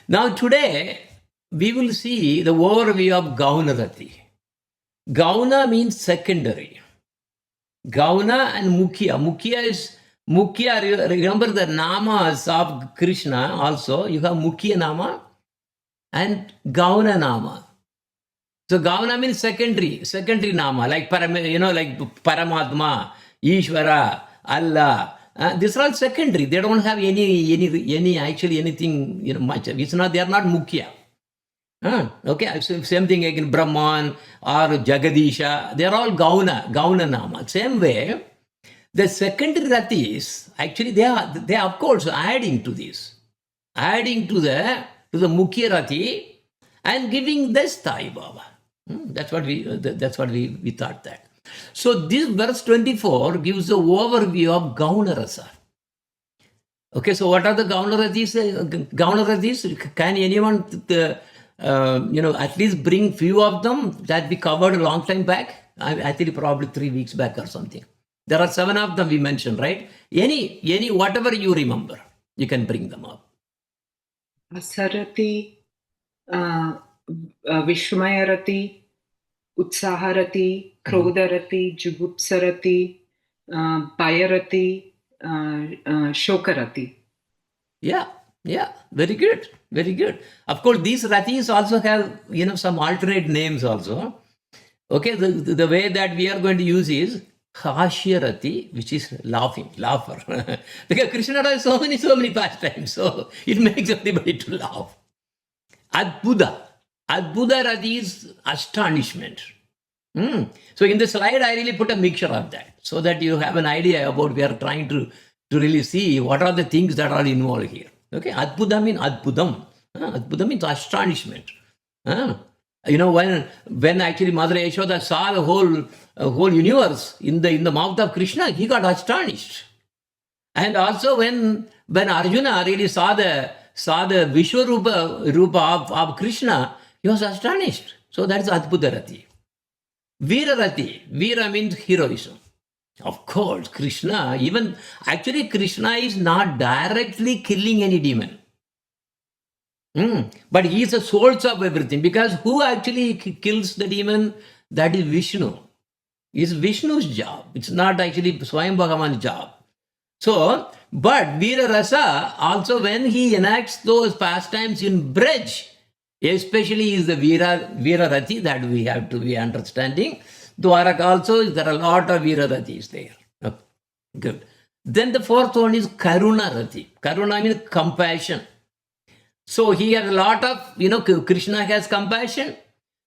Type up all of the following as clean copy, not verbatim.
Now today, we will see the overview of Gaunarati. Gauna means secondary. Gauna and Mukhya. Mukhya, remember the namas of Krishna also. You have Mukhya nama and Gauna nama. So Gauna means secondary nama, like like Paramatma, Ishvara, Allah. These are all secondary. They don't have any actually anything much. It's not. They are not Mukhya. Okay, so same thing again, Brahman or Jagadisha, they are all Gauna Nama. Same way, the secondary ratis, actually they are of course adding to this, adding to the Mukhya Rati and giving this Sai Baba. That's what we thought that. So this verse 24 gives the overview of Gauna Rasa. Okay, so what are the Gauna Ratis? Can anyone at least bring few of them that we covered a long time back? I think probably 3 weeks back or something. There are 7 of them we mentioned, right? Any whatever you remember, you can bring them up. Asarati, Vishmayarati, Utsaharati, Krodharati, Jugupsarati, Bayarati, Shokarati. Yeah, very good. Of course, these ratis also have, some alternate names also. Okay, the way that we are going to use is Hashya Rati, which is laugher. Because Krishna has so many pastimes, so it makes everybody to laugh. Adbhuta Rati is astonishment. So in the slide, I really put a mixture of that, so that you have an idea about we are trying to really see what are the things that are involved here. Okay, Adbhuta means Adbhutam. Adbhutam means astonishment. When actually Mother Yashoda saw the whole universe in the mouth of Krishna, he got astonished. And also when Arjuna really saw the Vishwarupa of Krishna, he was astonished. So that's Adbhuta Rati. Veera Rati. Veera means heroism. Of course, Krishna is not directly killing any demon. But he is the source of everything, because who actually kills the demon? That is Vishnu. It's Vishnu's job. It's not actually Swayam Bhagavan's job. So, but Veera Rasa, also when he enacts those pastimes in Braj, especially is the Veera Rati that we have to be understanding. Dwaraka also, there are a lot of Veera Ratis there. Okay, good. Then the fourth one is Karuna Rati. Karuna means compassion. So he has a lot of, Krishna has compassion.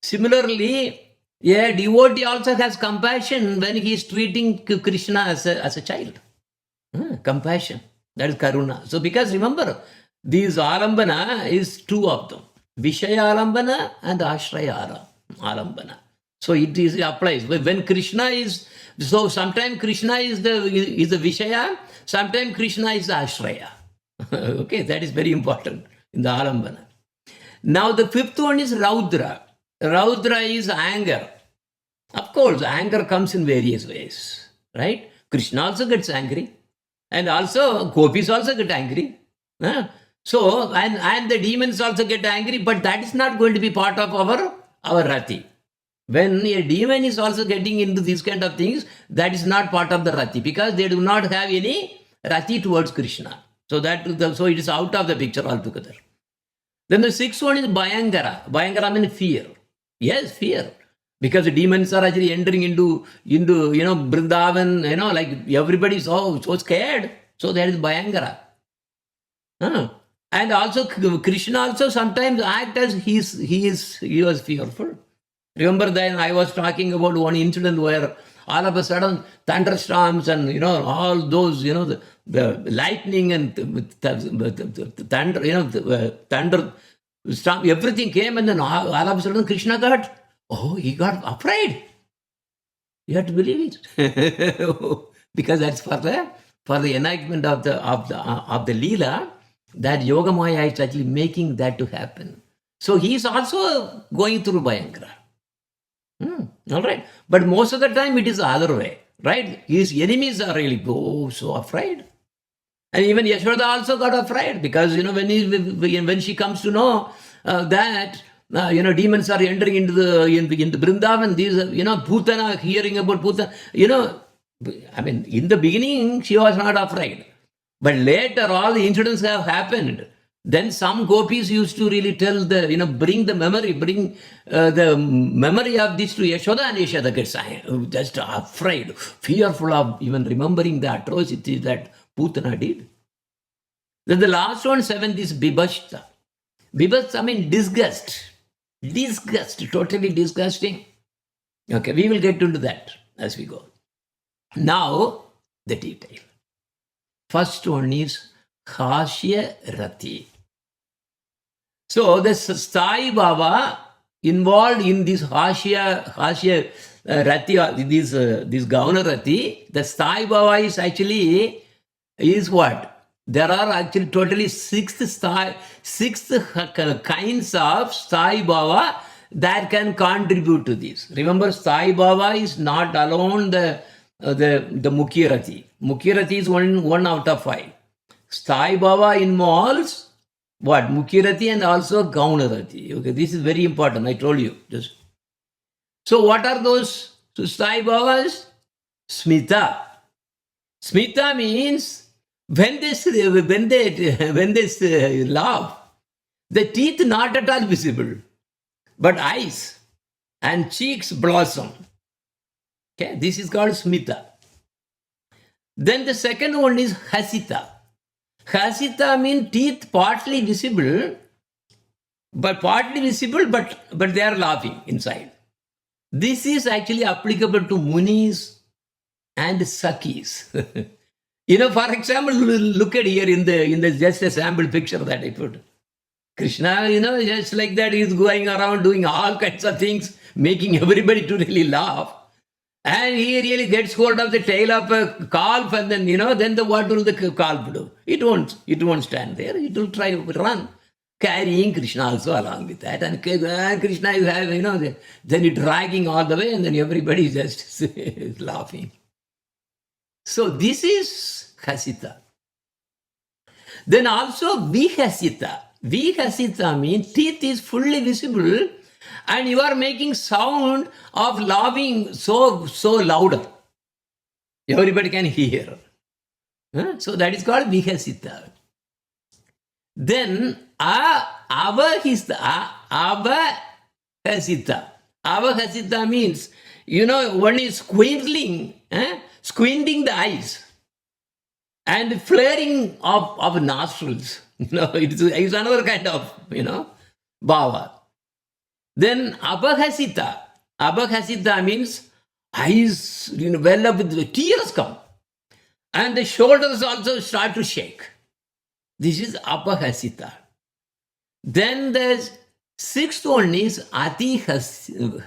Similarly, a devotee also has compassion when he is treating Krishna as a child. Compassion. That is Karuna. So because remember, these Alambana is 2 of them. Vishaya Alambana and Ashraya Alambana. So it applies. When Krishna is, so sometimes Krishna is the Vishaya, sometimes Krishna is the Ashraya. Okay, that is very important in the Alambana. Now the 5th one is Raudra. Raudra is anger. Of course, anger comes in various ways, right? Krishna also gets angry. And also, gopis also get angry. So, and the demons also get angry, but that is not going to be part of our Rati. When a demon is also getting into these kind of things, that is not part of the Rati, because they do not have any Rati towards Krishna. So so it is out of the picture altogether. Then the 6th one is Bhayangara. Bhayangara means fear. Yes, fear. Because the demons are actually entering into Vrindavan, like everybody is so scared. So there is Bhayangara. And also Krishna also sometimes acts as he was fearful. Remember then I was talking about one incident where all of a sudden thunderstorms and all those the lightning and the thunder, the thunder storm, everything came, and then all of a sudden Krishna he got afraid. You have to believe it. Because that's for the enactment of the Leela, that Yogamaya is actually making that to happen. So he is also going through Bhayangara. All right. But most of the time it is the other way, right? His enemies are really so afraid. And even Yashoda also got afraid because, when she comes to know that, demons are entering into the Vrindavan, these, Bhutana, hearing about Bhutana, in the beginning, she was not afraid. But later, all the incidents have happened. Then some gopis used to really tell bring the memory of this to Yashoda, and Yashoda gets just afraid, fearful of even remembering the atrocities that Putana did. Then the last one, 7th, is Bibhashta. Bibhashta, disgust. Disgust, totally disgusting. Okay, we will get into that as we go. Now, the detail. First one is Khashya Rati. So, the Sai Baba involved in this Khashya Rati, this Gauna Rati, the Sai Baba is what? There are actually totally six kinds of Sai Baba that can contribute to this. Remember, Sai Baba is not alone the Mukhya Rati. Mukhya Rati is one out of 5. Sai Baba involves what? Mukhya Rati and also Gauna Rati. Okay, this is very important. I told you. So what are those Sai Babas? Smita. Smita means when they laugh, the teeth not at all visible, but eyes and cheeks blossom. Okay, this is called Smita. Then the second one is Hasita. Hasita means teeth partly visible, but they are laughing inside. This is actually applicable to Munis and Sakis. For example, look at here in the just a sample picture that I put. Krishna, just like that, he's going around doing all kinds of things, making everybody to really laugh. And he really gets hold of the tail of a calf, and then, then what will the calf do? It won't stand there. It will try to run, carrying Krishna also along with that. And Krishna is having, then it dragging all the way, and then everybody just laughing. So this is Hasita. Then also Vihasita. Vihasita means teeth is fully visible and you are making sound of laughing so louder. Everybody can hear. So that is called Vihasita. Then Avahasita. Avahasita means, one is squinting the eyes and flaring of nostrils. It's another kind of, bhava. Then Abhasita. Abhasita means eyes, well up with the tears come. And the shoulders also start to shake. This is Abhasita. Then the sixth one is Atihasita.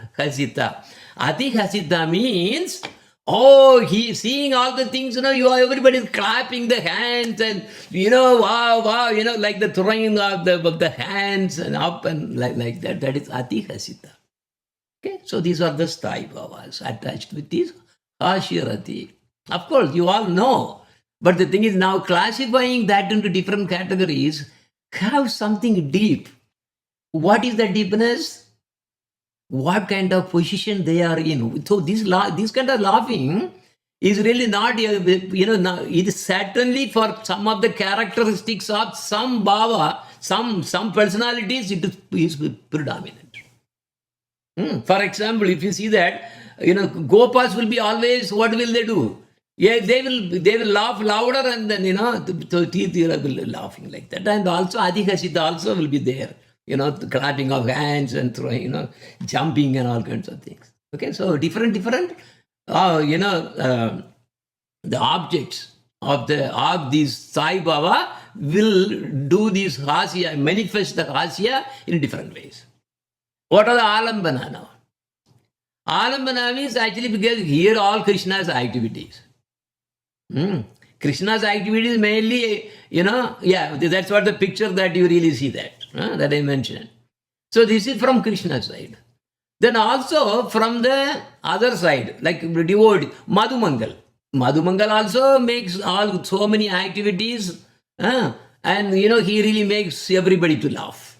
Atihasita means, he's seeing all the things, everybody's clapping the hands and, wow, like the throwing of the hands and up and like that. That is Atihasita. Okay, so these are the Sai Bhavas attached with this Khashya Rati. Of course, you all know, but the thing is now classifying that into different categories have something deep. What is the deepness? What kind of position they are in. So this kind of laughing is really not, it is certainly for some of the characteristics of some bhava, some personalities, it is predominant. For example, if you see that, Gopas will be always, what will they do? Yeah, they will laugh louder and then, the teeth will be laughing like that. And also Adhikasita also will be there. The clapping of hands and throwing, jumping and all kinds of things. Okay, so different, the objects of these Sai Baba will do this Hasya, manifest the Hasya in different ways. What are the Alambana now? Alambana means actually because here all Krishna's activities. Krishna's activities mainly, that's what the picture that you really see that I mentioned. So this is from Krishna's side. Then also from the other side, like devotee, Madhumangal. Madhumangal also makes all so many activities, and he really makes everybody to laugh.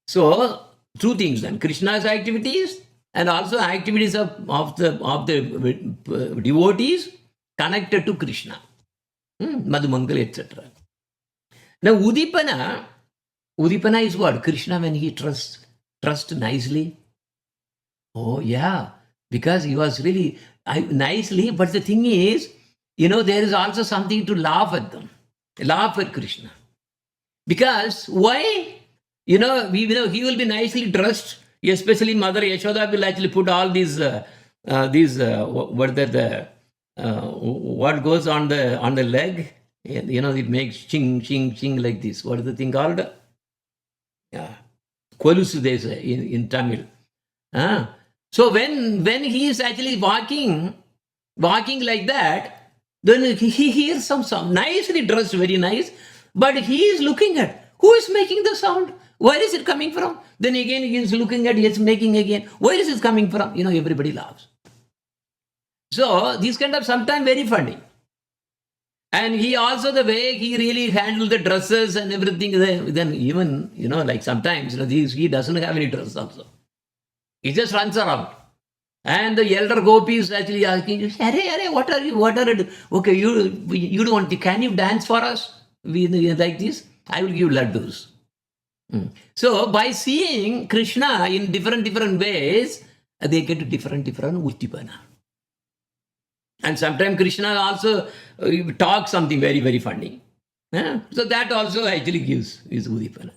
So two things then: Krishna's activities and also activities of the devotees connected to Krishna, Madhumangal, etc. Now Udipana is what? Krishna when he trust nicely. Oh yeah, because he was really nicely. But the thing is, there is also something to laugh at them, laugh at Krishna. Because why? He will be nicely dressed. Especially Mother Yashoda will actually put all these what goes on the leg. It makes ching ching ching like this. What is the thing called? Yeah, Kolusu they say in Tamil. So when he is actually walking like that, then he hears some sound, nicely dressed, very nice, but he is looking at who is making the sound. Where is it coming from? Then again he is looking at, it's making again. Where is it coming from? Everybody laughs. So these kind of sometimes very funny. And he also, the way he really handled the dresses and everything, then even, like sometimes, he doesn't have any dress also. He just runs around. And the elder gopi is actually asking, Hare, what are you? Okay, you don't want to, can you dance for us? Like this? I will give laddus. So by seeing Krishna in different ways, they get different uttipana. And sometimes Krishna also talks something very, very funny. So that also actually gives his udipana.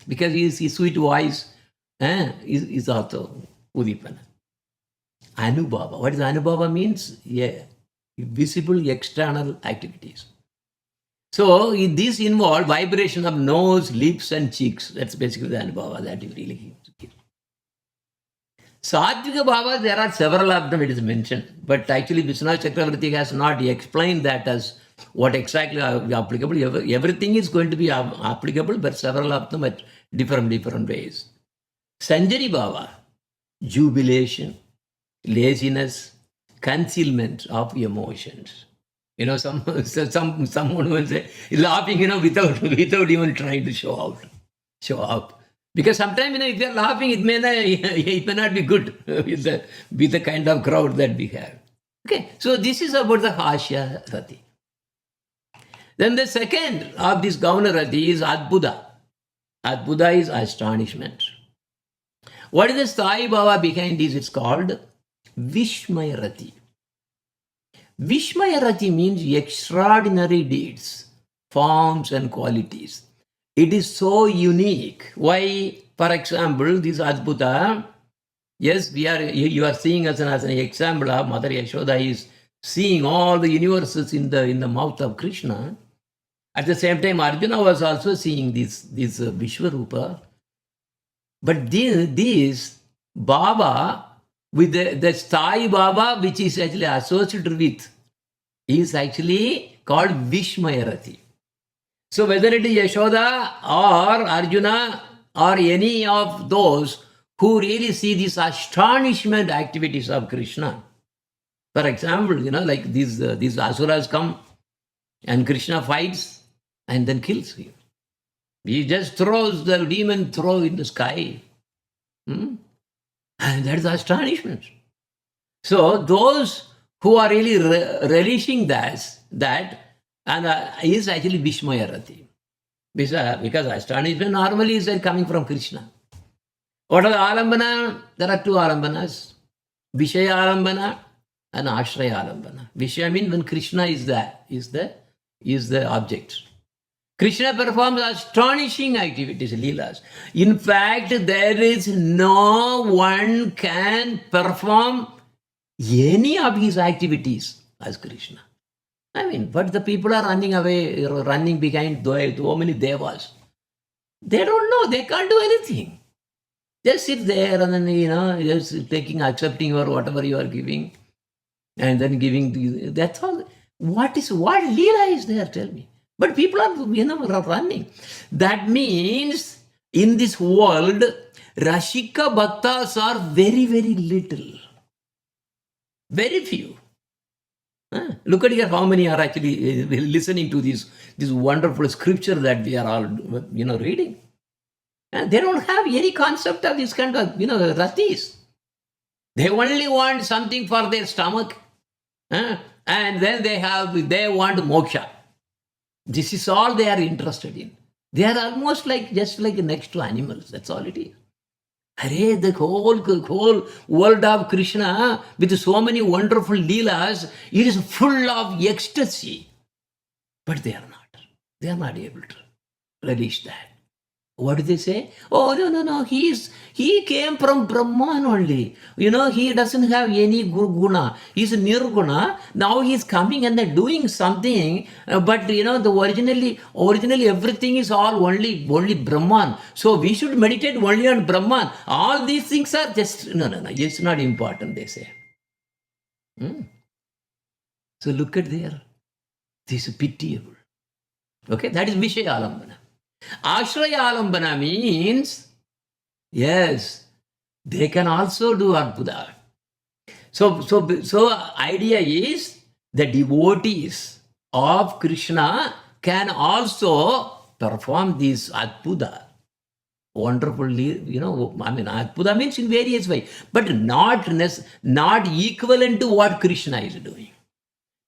Because his sweet voice is also udipana. Anubhava. What does Anubhava means? Yeah, visible external activities. So this involves vibration of nose, lips, and cheeks. That's basically the Anubhava that you really give. Satvika Bhava, there are several of them, it is mentioned. But actually, Vishwanath Chakravarti has not explained that as what exactly are applicable. Everything is going to be applicable, but several of them at different ways. Sanjari Bhava, jubilation, laziness, concealment of emotions. Someone will say, laughing, without even trying to show up. Because sometimes, if you're laughing, it may not be good with the kind of crowd that we have. Okay, so this is about the Hashya Rati. Then the second of this Gauna Rati is Adbhuta. Adbhuta is astonishment. What is the Sai Bhava behind this? It's called Vishmaya Rati. Vishmaya Rati means extraordinary deeds, forms and qualities. It is so unique. Why? For example, this Adbhuta, yes, you are seeing as an example of Mother Yashoda is seeing all the universes in the mouth of Krishna. At the same time, Arjuna was also seeing this Vishwarupa. But this Baba, with the Sai Baba, which is actually associated with, is actually called Vishmaya Rati. So whether it is Yashoda or Arjuna or any of those who really see these astonishment activities of Krishna. For example, like these asuras come and Krishna fights and then kills him. He just throws the demon in the sky. And that is astonishment. So those who are really relishing that and is actually Vishmaya Rati. Because astonishment normally is coming from Krishna. What are the alambana? There are two alambanas. Vishaya alambana and Ashraya alambana. Vishaya means when Krishna is the object. Krishna performs astonishing activities, leelas. In fact, there is no one can perform any of his activities as Krishna. But the people are running behind so many devas. They don't know, they can't do anything. They sit there and then, just accepting or whatever you are giving, and then giving, that's all. What leela is there, tell me? But people are, running. That means in this world, Rashika Bhaktas are very, very little. Very few. Look at here how many are actually listening to this wonderful scripture that we are all reading. And they don't have any concept of this kind of ratis. They only want something for their stomach. And then they want moksha. This is all they are interested in. They are almost just like next to animals. That's all it is. Hare, the whole world of Krishna with so many wonderful leelas, it is full of ecstasy. But they are not. They are not able to relish that. What do they say? Oh, no. He came from Brahman only. He doesn't have any guna. He's nirguna. Now he's coming and they're doing something. But the originally everything is all only Brahman. So we should meditate only on Brahman. All these things are just, no. It's not important, they say. So look at there. This is pitiable. Okay, that is Vishayalambana. Ashrayalambana means, yes, they can also do Adbhuta. So idea is the devotees of Krishna can also perform this Adbhuta. Wonderfully, Adbhuta means in various ways, but not equivalent to what Krishna is doing.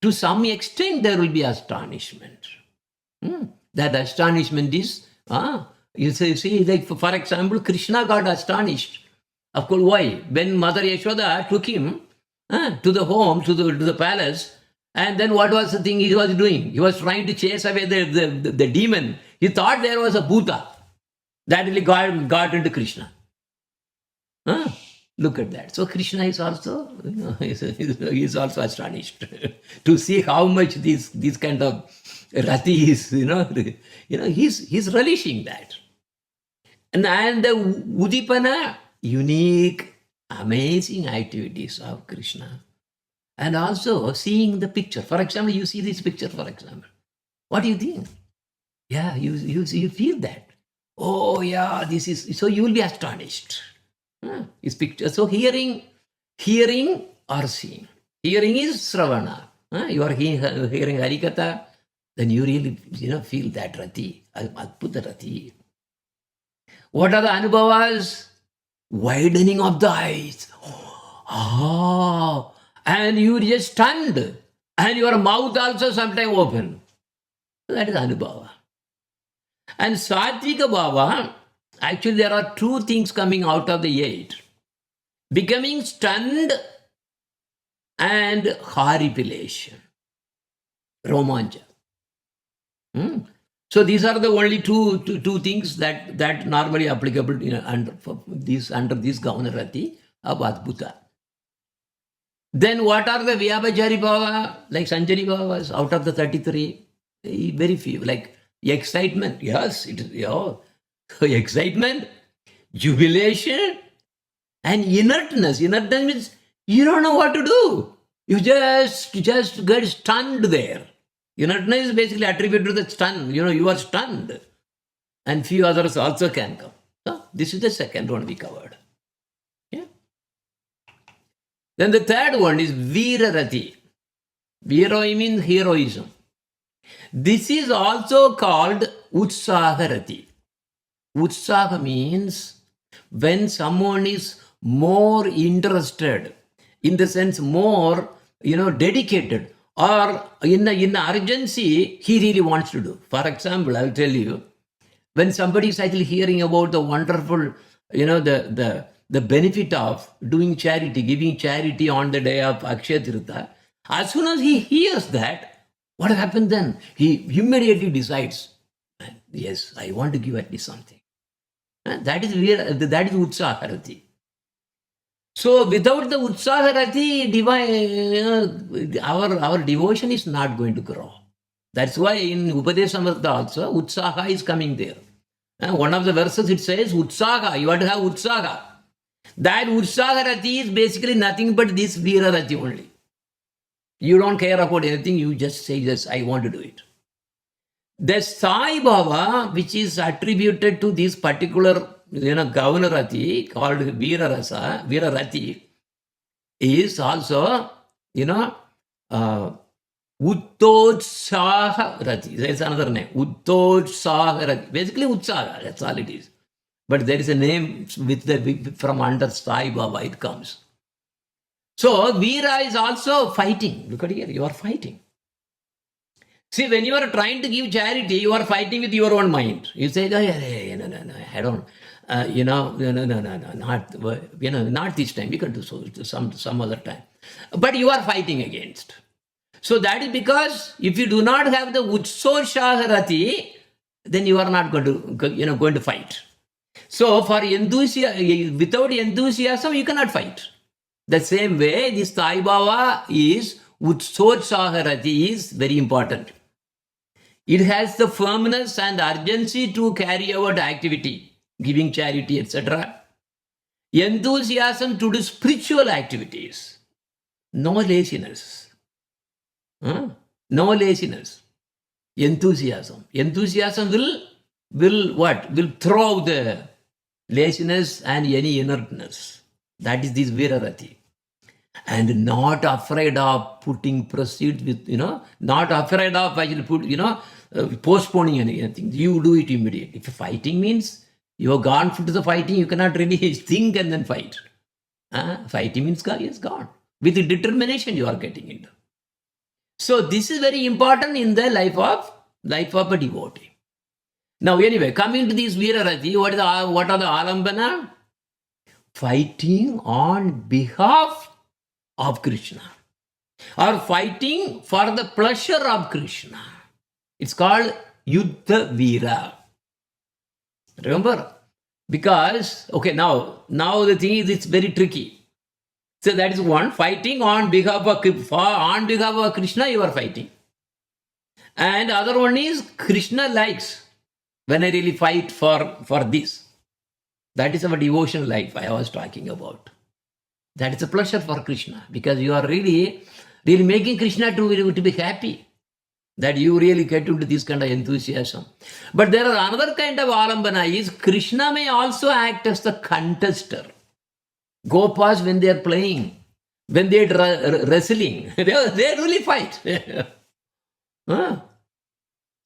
To some extent, there will be astonishment. That astonishment is, you see, like for example, Krishna got astonished. Of course, why? When Mother Yashoda took him to the home, to the palace, and then what was the thing he was doing? He was trying to chase away the demon. He thought there was a Bhuta that really got into Krishna. Look at that. So Krishna is also, is also astonished to see how much these kind of rati is, he's relishing that. And the Udipana, unique, amazing activities of Krishna. And also seeing the picture. For example, you see this picture, for example. What do you think? Yeah, you feel that. Oh, yeah, this is, so you will be astonished. His picture. So hearing or seeing. Hearing is Sravana. You are hearing Harikatha, then you really feel that rati, Adbhuta rati. What are the anubhavas? Widening of the eyes. And you just stunned. And your mouth also sometimes open. That is anubhava. And Satvika Bhava, actually there are two things coming out of the 8. Becoming stunned and horripilation. Romancha. So these are the only two things that normally applicable under this Gaunarati of Adbhuta. Then what are the Vyabhachari Bhava, like Sanchari Bhavas, out of the 33? Very few, like excitement. Yes, it is. So excitement, jubilation, and inertness. Inertness means you don't know what to do. You just get stunned there. Inertness is basically attributed to the stun. You are stunned. And few others also can come. So this is the second one we covered. Yeah. Then the third one is Virarati. Vira means heroism. This is also called Utsaharati. Utsaha means when someone is more interested, in the sense more, dedicated, or in urgency, he really wants to do. For example, I'll tell you, when somebody is actually hearing about the wonderful, the benefit of doing charity, giving charity on the day of Akshaya Tirtha, as soon as he hears that, what happens then? He immediately decides, yes, I want to give at least something. That is Utsaharati. So without the Utsaharati, our devotion is not going to grow. That's why in Upadesamrita also, Utsaha is coming there. One of the verses it says, Utsaha, you have to have Utsaha. That Utsaharati is basically nothing but this Virarati only. You don't care about anything, you just say, yes, I want to do it. The Sai Bhava, which is attributed to this particular Gaunarati called Virarati, is also, Uttotsaha Rati. There's another name. Uttotsaha Rati. Basically, Utsaha. That's all it is. But there is a name with the from under Sai Baba it comes. So Veera is also fighting. Look at here. You are fighting. See, when you are trying to give charity, you are fighting with your own mind. You say, oh, yeah, no, I don't, not this time. We can do so some other time. But you are fighting against. So that is because if you do not have the Utsoshah, then you are not going to fight. So for enthusiasm, without enthusiasm, you cannot fight. The same way, this Sai Baba is Utsoshah is very important. It has the firmness and urgency to carry out activity, giving charity, etc. Enthusiasm to do spiritual activities. No laziness. No laziness. Enthusiasm. Enthusiasm will what? Will throw the laziness and any inertness. That is this Virarati. And not afraid of putting proceeds with, not afraid of actually postponing anything. You do it immediately. If fighting means you have gone to the fighting, you cannot really think and then fight. Fighting means is gone. With the determination you are getting into. So this is very important in the life of a devotee. Now anyway, coming to this Virarati, what are the Alambana? Fighting on behalf of Krishna, or fighting for the pleasure of Krishna. It's called Yuddha Veera. Remember? Because, now the thing is, it's very tricky. So that is one, fighting on behalf of Krishna, you are fighting. And other one is, Krishna likes when I really fight for this. That is our devotional life I was talking about. That is a pleasure for Krishna, because you are really making Krishna to be happy, that you really get into this kind of enthusiasm. But there are another kind of alambana is Krishna may also act as the contester. Gopas, when they are playing, when they are wrestling, they really fight.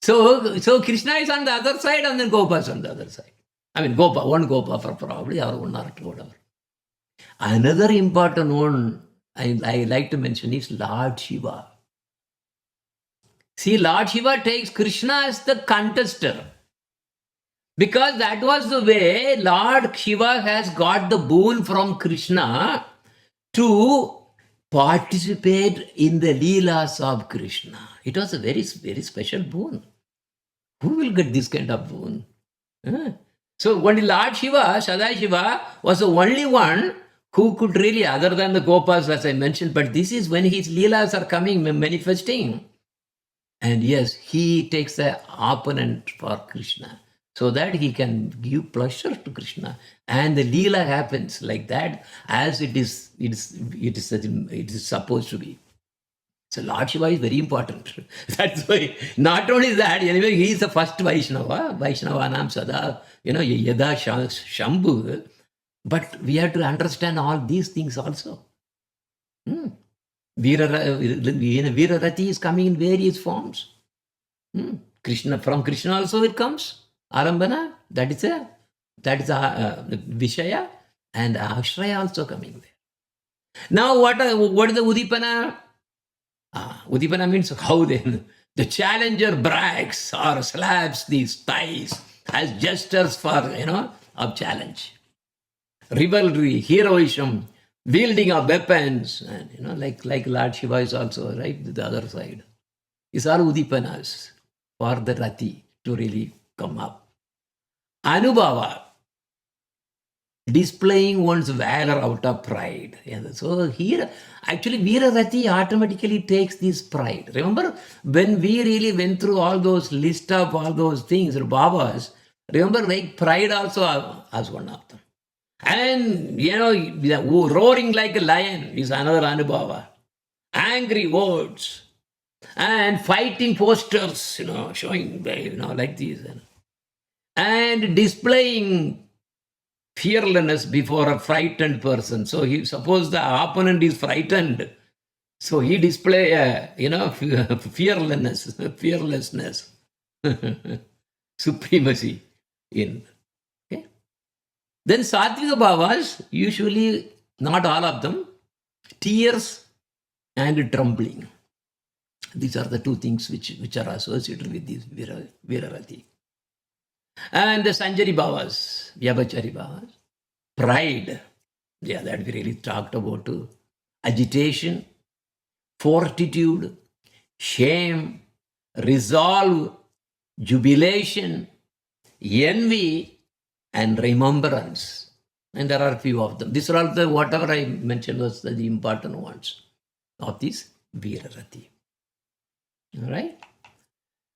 So Krishna is on the other side and then Gopas on the other side. I mean, one Gopa for probably, or one or two, whatever. Another important one I like to mention is Lord Shiva. See, Lord Shiva takes Krishna as the contester, because that was the way Lord Shiva has got the boon from Krishna to participate in the Leelas of Krishna. It was a very, very special boon. Who will get this kind of boon? So only Lord Shiva, Sadashiva, was the only one who could really, other than the Gopas, as I mentioned, but this is when his Leelas are coming, manifesting. And yes, he takes the opponent for Krishna, so that he can give pleasure to Krishna. And the Leela happens like that, as it is supposed to be. So Lord Shiva is very important. That's why, not only that, anyway, he is the first Vaishnava, Vaishnavanam Sada, Yada Shambhu. But we have to understand all these things also. Virarati is coming in various forms. Krishna, from Krishna also it comes. Alambana, that is a Vishaya, and Ashraya also coming there. Now what is the Udipana? Udipana means how then the challenger brags or slaps these thighs as gestures for, of challenge. Rivalry, heroism, wielding of weapons, and like Lord Shiva is also right the other side. It's all Udipanas for the Rati to really come up. Anubhava, displaying one's valor out of pride. So here, actually, Virarati automatically takes this pride. Remember, when we really went through all those list of all those things, Babas, remember, like pride also as one of them. And, roaring like a lion is another Anubhava. Angry words and fighting posters, showing, like these. And displaying fearlessness before a frightened person. So suppose the opponent is frightened. So he display, fearlessness, supremacy in. Okay. Then Satvika Bhavas, usually not all of them, tears and trembling. These are the two things which are associated with this Virarati. And the Sanjari Bhavas, Vyabhachari Bhavas, pride. Yeah, that we really talked about too. Agitation, fortitude, shame, resolve, jubilation, envy, and remembrance. And there are a few of them. These are all the, whatever I mentioned was the important ones of this Virarati. All right.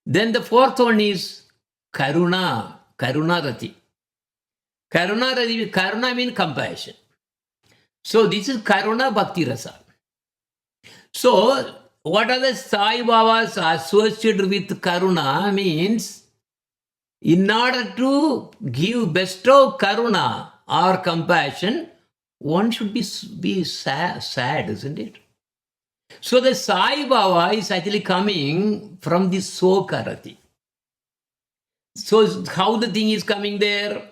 Then the fourth one is Karuna, Karunarati. Karuna means compassion. So this is Karuna Bhakti Rasa. So what are the Sai Babas associated with Karuna means in order to bestow Karuna or compassion, one should be sad, isn't it? So the Sai Baba is actually coming from the Sokarati. So how the thing is coming there?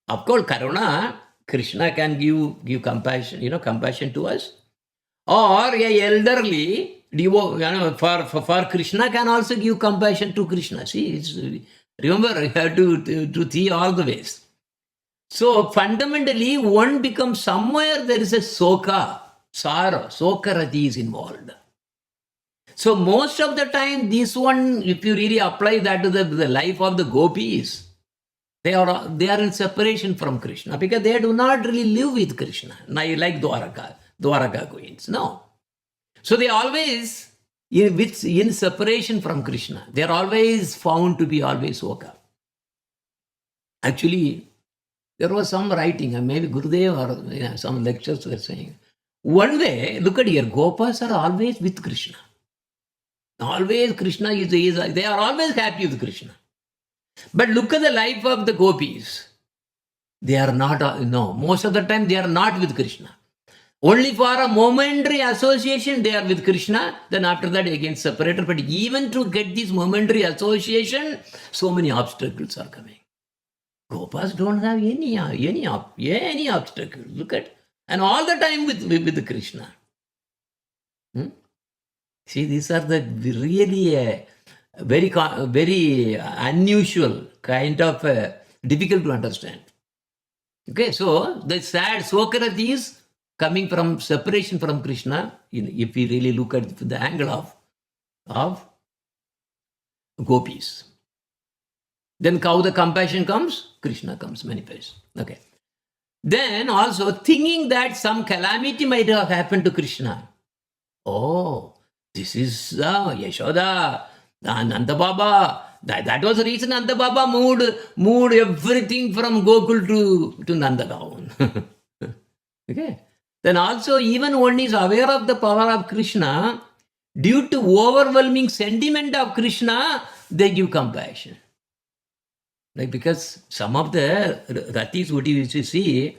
Of course, Karuna, Krishna can give compassion, compassion to us. Or a elderly, for Krishna can also give compassion to Krishna. See, remember, you have to see all the ways. So fundamentally, one becomes somewhere there is a sorrow, sokarati is involved. So most of the time, this one, if you really apply that to the life of the gopis, they are in separation from Krishna because they do not really live with Krishna. Like Dwaraka queens. No. So they always in separation from Krishna. They are always found to be always Soka. Actually, there was some writing, maybe Gurudev or some lectures were saying, one way, look at here, Gopas are always with Krishna. Always Krishna they are always happy with Krishna. But look at the life of the gopis. They are not, most of the time they are not with Krishna. Only for a momentary association they are with Krishna, then after that again separated. But even to get this momentary association, so many obstacles are coming. Gopas don't have any obstacle. Look at, and all the time with Krishna. See, these are the really very unusual kind of difficult to understand. Okay, so the sad Sokarati is coming from separation from Krishna. If we really look at the angle of gopis, then how the compassion comes, Krishna comes manifest. Okay. Then also thinking that some calamity might have happened to Krishna. Oh, this is Yashoda, Nanda Baba. That was the reason Nanda Baba moved everything from Gokul to Nandagaon. Okay. Then also even one is aware of the power of Krishna, due to overwhelming sentiment of Krishna, they give compassion. Like, because some of the Ratis, what you see,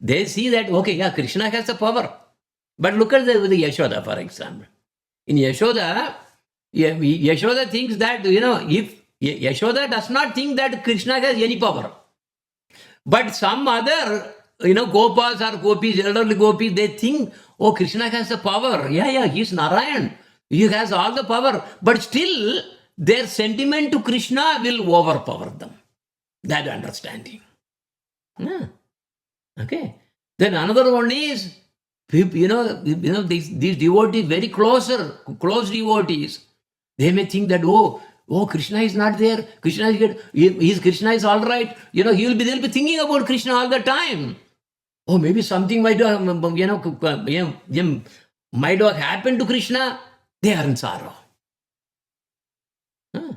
they see that, okay, yeah, Krishna has the power. But look at the Yashoda, for example. In Yashoda, Yashoda thinks that, if Yashoda does not think that Krishna has any power. But some other, Gopas or gopis, elderly gopis, they think, oh, Krishna has the power. Yeah, he's Narayan. He has all the power. But still, their sentiment to Krishna will overpower them. That understanding. Yeah. Okay. Then another one is, these devotees, very close devotees, they may think that, oh, Krishna is not there. Krishna is all right. They'll be thinking about Krishna all the time. Oh, maybe something might have, might have happened to Krishna. They are in sorrow.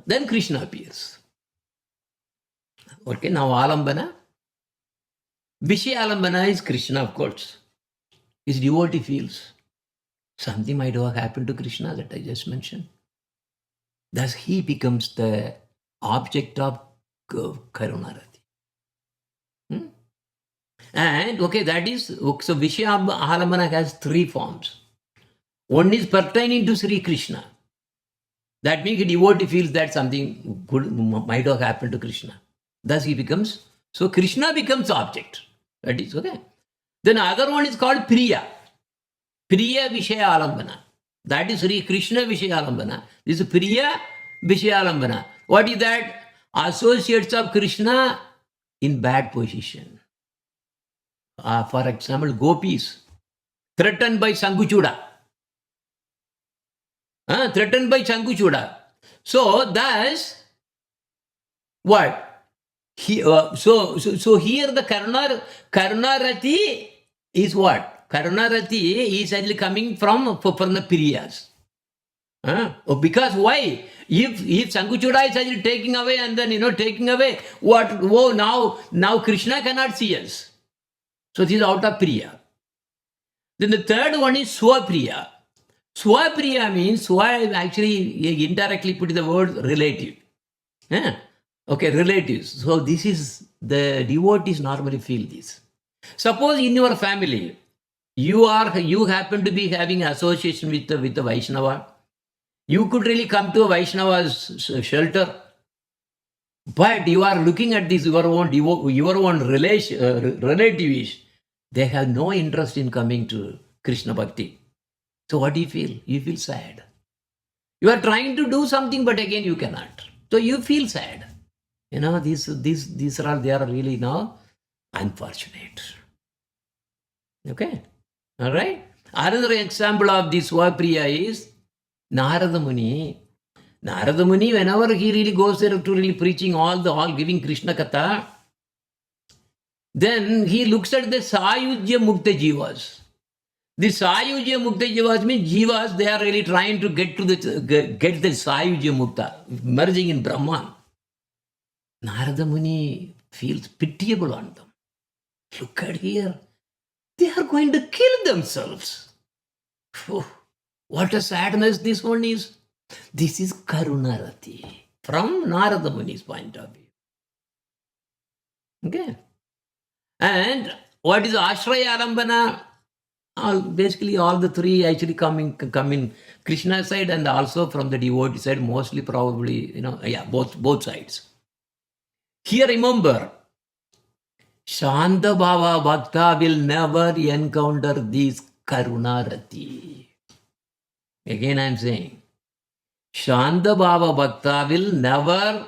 Then Krishna appears. Okay, now Alambana. Vishya Alambana is Krishna, of course. His devotee feels something might have happened to Krishna that I just mentioned. Thus, he becomes the object of Karunarati. And, okay, that is, so Vishya Alambana has three forms. One is pertaining to Sri Krishna. That means a devotee feels that something good might have happened to Krishna. Thus he becomes, so Krishna becomes the object. That is okay. Then other one is called Priya. Priya Vishaya Alambana. That is Sri Krishna Vishaya Alambana. This is Priya Vishaya Alambana. What is that? Associates of Krishna in bad position. For example, gopis threatened by Sanguchuda. Threatened by Sanguchuda. So thus, what? So here the Karunarati is what? Karunarati is actually coming from the Priyas. Because why? If Sanguchuda is actually taking away and then taking away what? Oh, now Krishna cannot see us. So this is out of Priya. Then the third one is Swapriya. Swapriya means actually indirectly put the word relative. Okay, relatives. So this is the devotees normally feel this. Suppose in your family you happen to be having association with the Vaishnava. You could really come to a Vaishnava's shelter, but you are looking at this your own relatives. They have no interest in coming to Krishna Bhakti. So what do you feel? You feel sad. You are trying to do something, but again you cannot. So you feel sad. These are really now unfortunate. Okay, all right. Another example of this Swapriya is Narada Muni. Narada Muni, whenever he really goes there to really preaching all giving Krishna Katha, then he looks at the Sayujya Mukta Jivas. The Sayujya Mukta Jivas means Jivas, they are really trying to get the Sayujya Mukta, merging in Brahman. Narada Muni feels pitiable on them. Look at here. They are going to kill themselves. What a sadness this one is. This is Karunarati from Narada Muni's point of view. Okay. And what is Ashraya Alambana? Basically all the three actually come in Krishna side and also from the devotee side, mostly probably, both sides. Here remember, Shanta Bhava Bhakta will never encounter this Karunarati. Again I am saying, Shanta Bhava Bhakta will never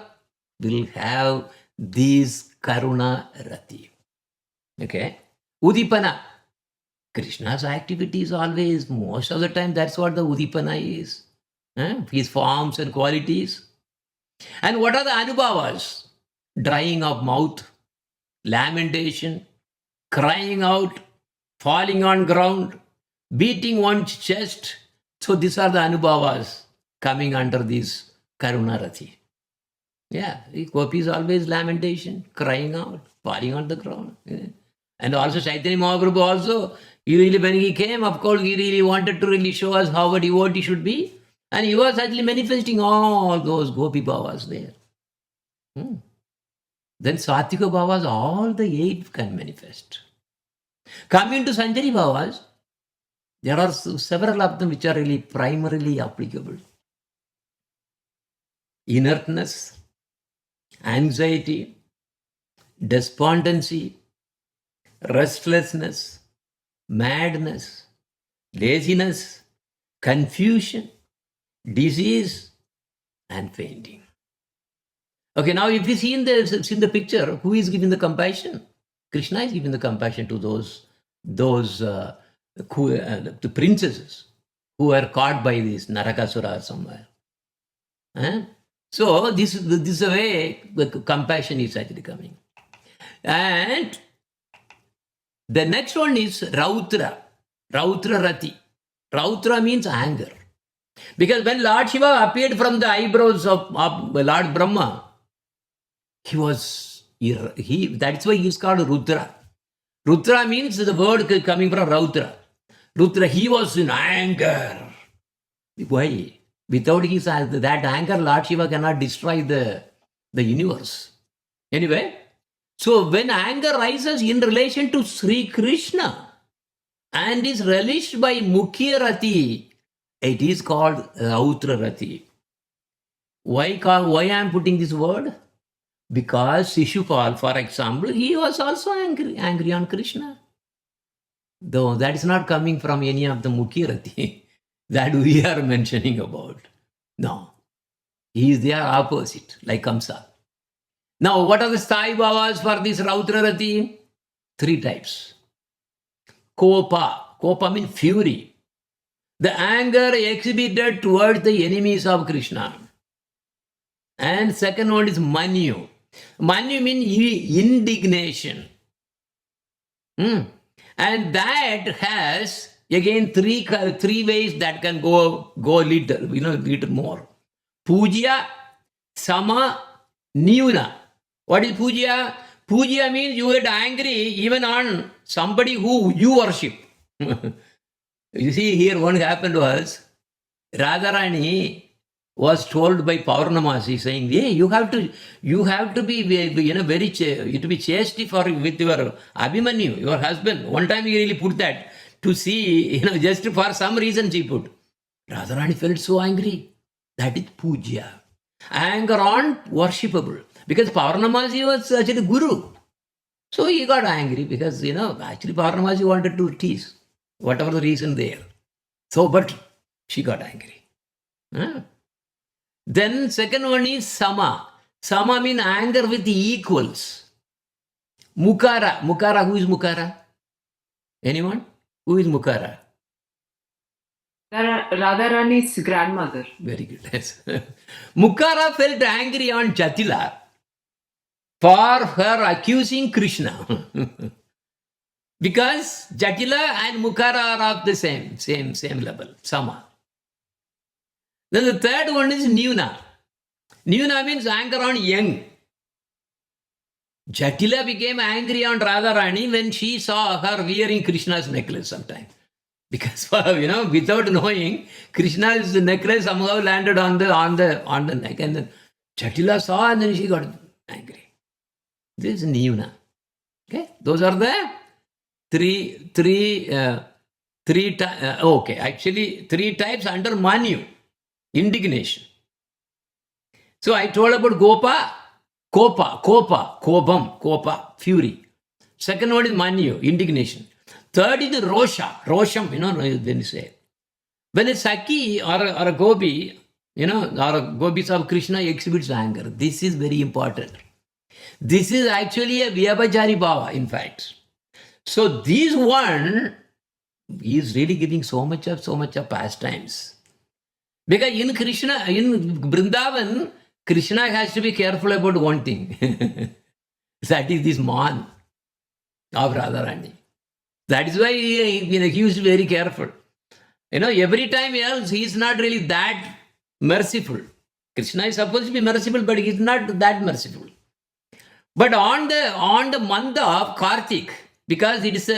have this Karunarati. Okay? Udipana. Krishna's activity is always, most of the time, that's what the Udipana is. His forms and qualities. And what are the Anubhavas? Drying of mouth, lamentation, crying out, falling on ground, beating one's chest. So these are the Anubhavas coming under this Karunarati. Yeah, Gopi is always lamentation, crying out, falling on the ground. Yeah. And also Chaitanya Mahaprabhu also, when he came, of course, he really wanted to really show us how a devotee should be. And he was actually manifesting all those Gopi Bhavas there. Then Satvika Bhavas, all the 8 can manifest. Coming to Sanchari Bhavas, there are several of them which are really primarily applicable. Inertness, anxiety, despondency, restlessness, madness, laziness, confusion, disease, and fainting. Okay, now if you see in the picture, who is giving the compassion? Krishna is giving the compassion to those the princesses who were caught by this Narakasura somewhere. So this is the way the compassion is actually coming. And the next one is Rautra Rati. Rautra means anger. Because when Lord Shiva appeared from the eyebrows of Lord Brahma, that's why he is called Rudra. Rudra means the word coming from Rautra. Rudra, he was in anger. Why? Without that anger, Lord Shiva cannot destroy the universe. Anyway, so when anger rises in relation to Sri Krishna and is relished by Mukhya Rati, It is called Rautrarati. Why I am putting this word? Because Shishupal, for example, he was also angry on Krishna. Though that is not coming from any of the Mukhirati that we are mentioning about. No. He is their opposite, like Kamsa. Now, what are the Sthai Bhavas for this Rautrarati? 3 types. Kopa. Kopa means fury. The anger exhibited towards the enemies of Krishna. And second one is Manyu. Manyu means indignation. And that has again three ways that can go little more. Puja, Sama, Nyuna. What is puja? Puja means you get angry even on somebody who you worship. You see, here what happened was Radharani was told by Paurnamasi saying, "Hey, you have to be very to be chaste with your Abhimanyu, your husband." One time he really put that to see, just for some reason she put. Radharani felt so angry. That is puja. Anger on worshipable. Because Paurnamasi was actually guru. So he got angry because, actually Paurnamasi wanted to tease. Whatever the reason there. So, but she got angry. Then second one is Sama. Sama means anger with equals. Mukara. Mukara, who is Mukara? Anyone? Who is Mukara? Radharani's grandmother. Very good. Yes. Mukara felt angry on Jatila for her accusing Krishna. Because Jatila and Mukara are of the same level. Sama. Then the third one is Nyuna. Nyuna means anger on young. Jatila became angry on Radharani when she saw her wearing Krishna's necklace sometime. Because without knowing, Krishna's necklace somehow landed on the neck, and then Jatila saw, and then she got angry. This is Nyuna. Okay, those are the three types under Manyu. Indignation. So I told about Kopa, fury. Second one is Manyu, indignation. Third is Rosha, Rosham, when you say. When a Saki or a Gopi, or a Gopis of Krishna exhibits anger, this is very important. This is actually a Vyabhachari Bhava, in fact. So this one is really giving so much of pastimes. Because in Vrindavan, Krishna has to be careful about one thing. That is this man of Radharani. That is why he was very careful. Every time else, he is not really that merciful. Krishna is supposed to be merciful, but he is not that merciful. But on the month of Kartik, because it's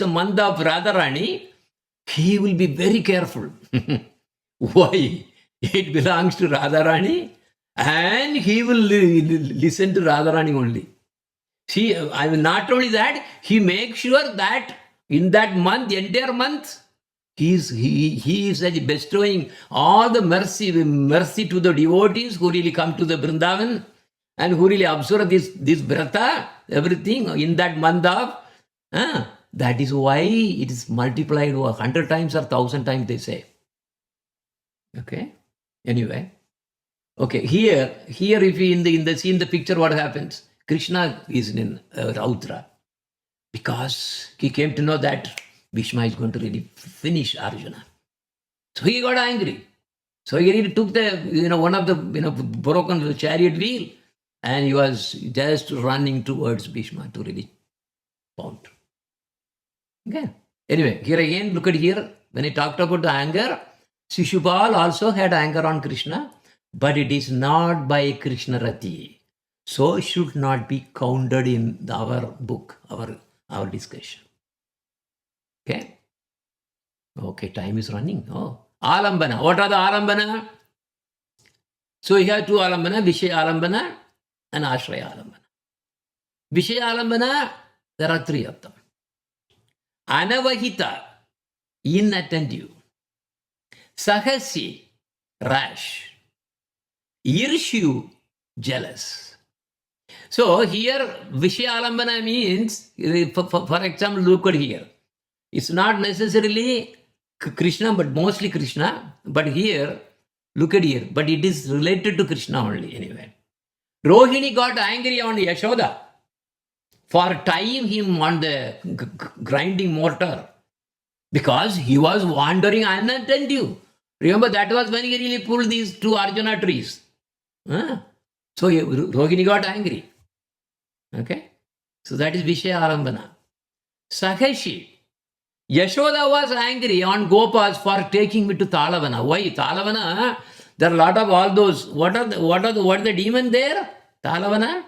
a month of Radharani, he will be very careful. Why? It belongs to Radharani, and he will listen to Radharani only. See, not only that, he makes sure that in that month, the entire month, he is bestowing all the mercy to the devotees who really come to the Vrindavan and who really observe this Vrata, everything in that month of. That is why it is multiplied 100 times or 1,000 times, they say. Okay. Anyway. Okay. Here, if you see in the picture, what happens? Krishna is in Rautra because he came to know that Bhishma is going to really finish Arjuna. So he got angry. So he really took one of the broken chariot wheel, and he was just running towards Bhishma to really pound. Okay. Anyway, here again, look at here. When he talked about the anger, Shishupal also had anger on Krishna, but it is not by Krishna Rati. So it should not be counted in our book, our discussion. Okay? Okay, time is running. Oh, Alambana. What are the Alambana? So you have two Alambana, Vishaya Alambana and Ashraya Alambana. Vishaya Alambana, there are 3 of them. Anavahita, inattentive. Sahasi, rash. Irshu, jealous. So here, Vishayalambana means, for example, look at here. It's not necessarily Krishna, but mostly Krishna. But here, look at here. But it is related to Krishna only anyway. Rohini got angry on Yashoda for tying him on the grinding mortar because he was wandering unattentive. Remember, that was when he really pulled these two Arjuna trees. So Rohini got angry. Okay? So that is Vishaya Alambana. Sahashi. Yashoda was angry on Gopas for taking me to Talavana. Why? Talavana, there are a lot of all those. What are the demon there? Talavana?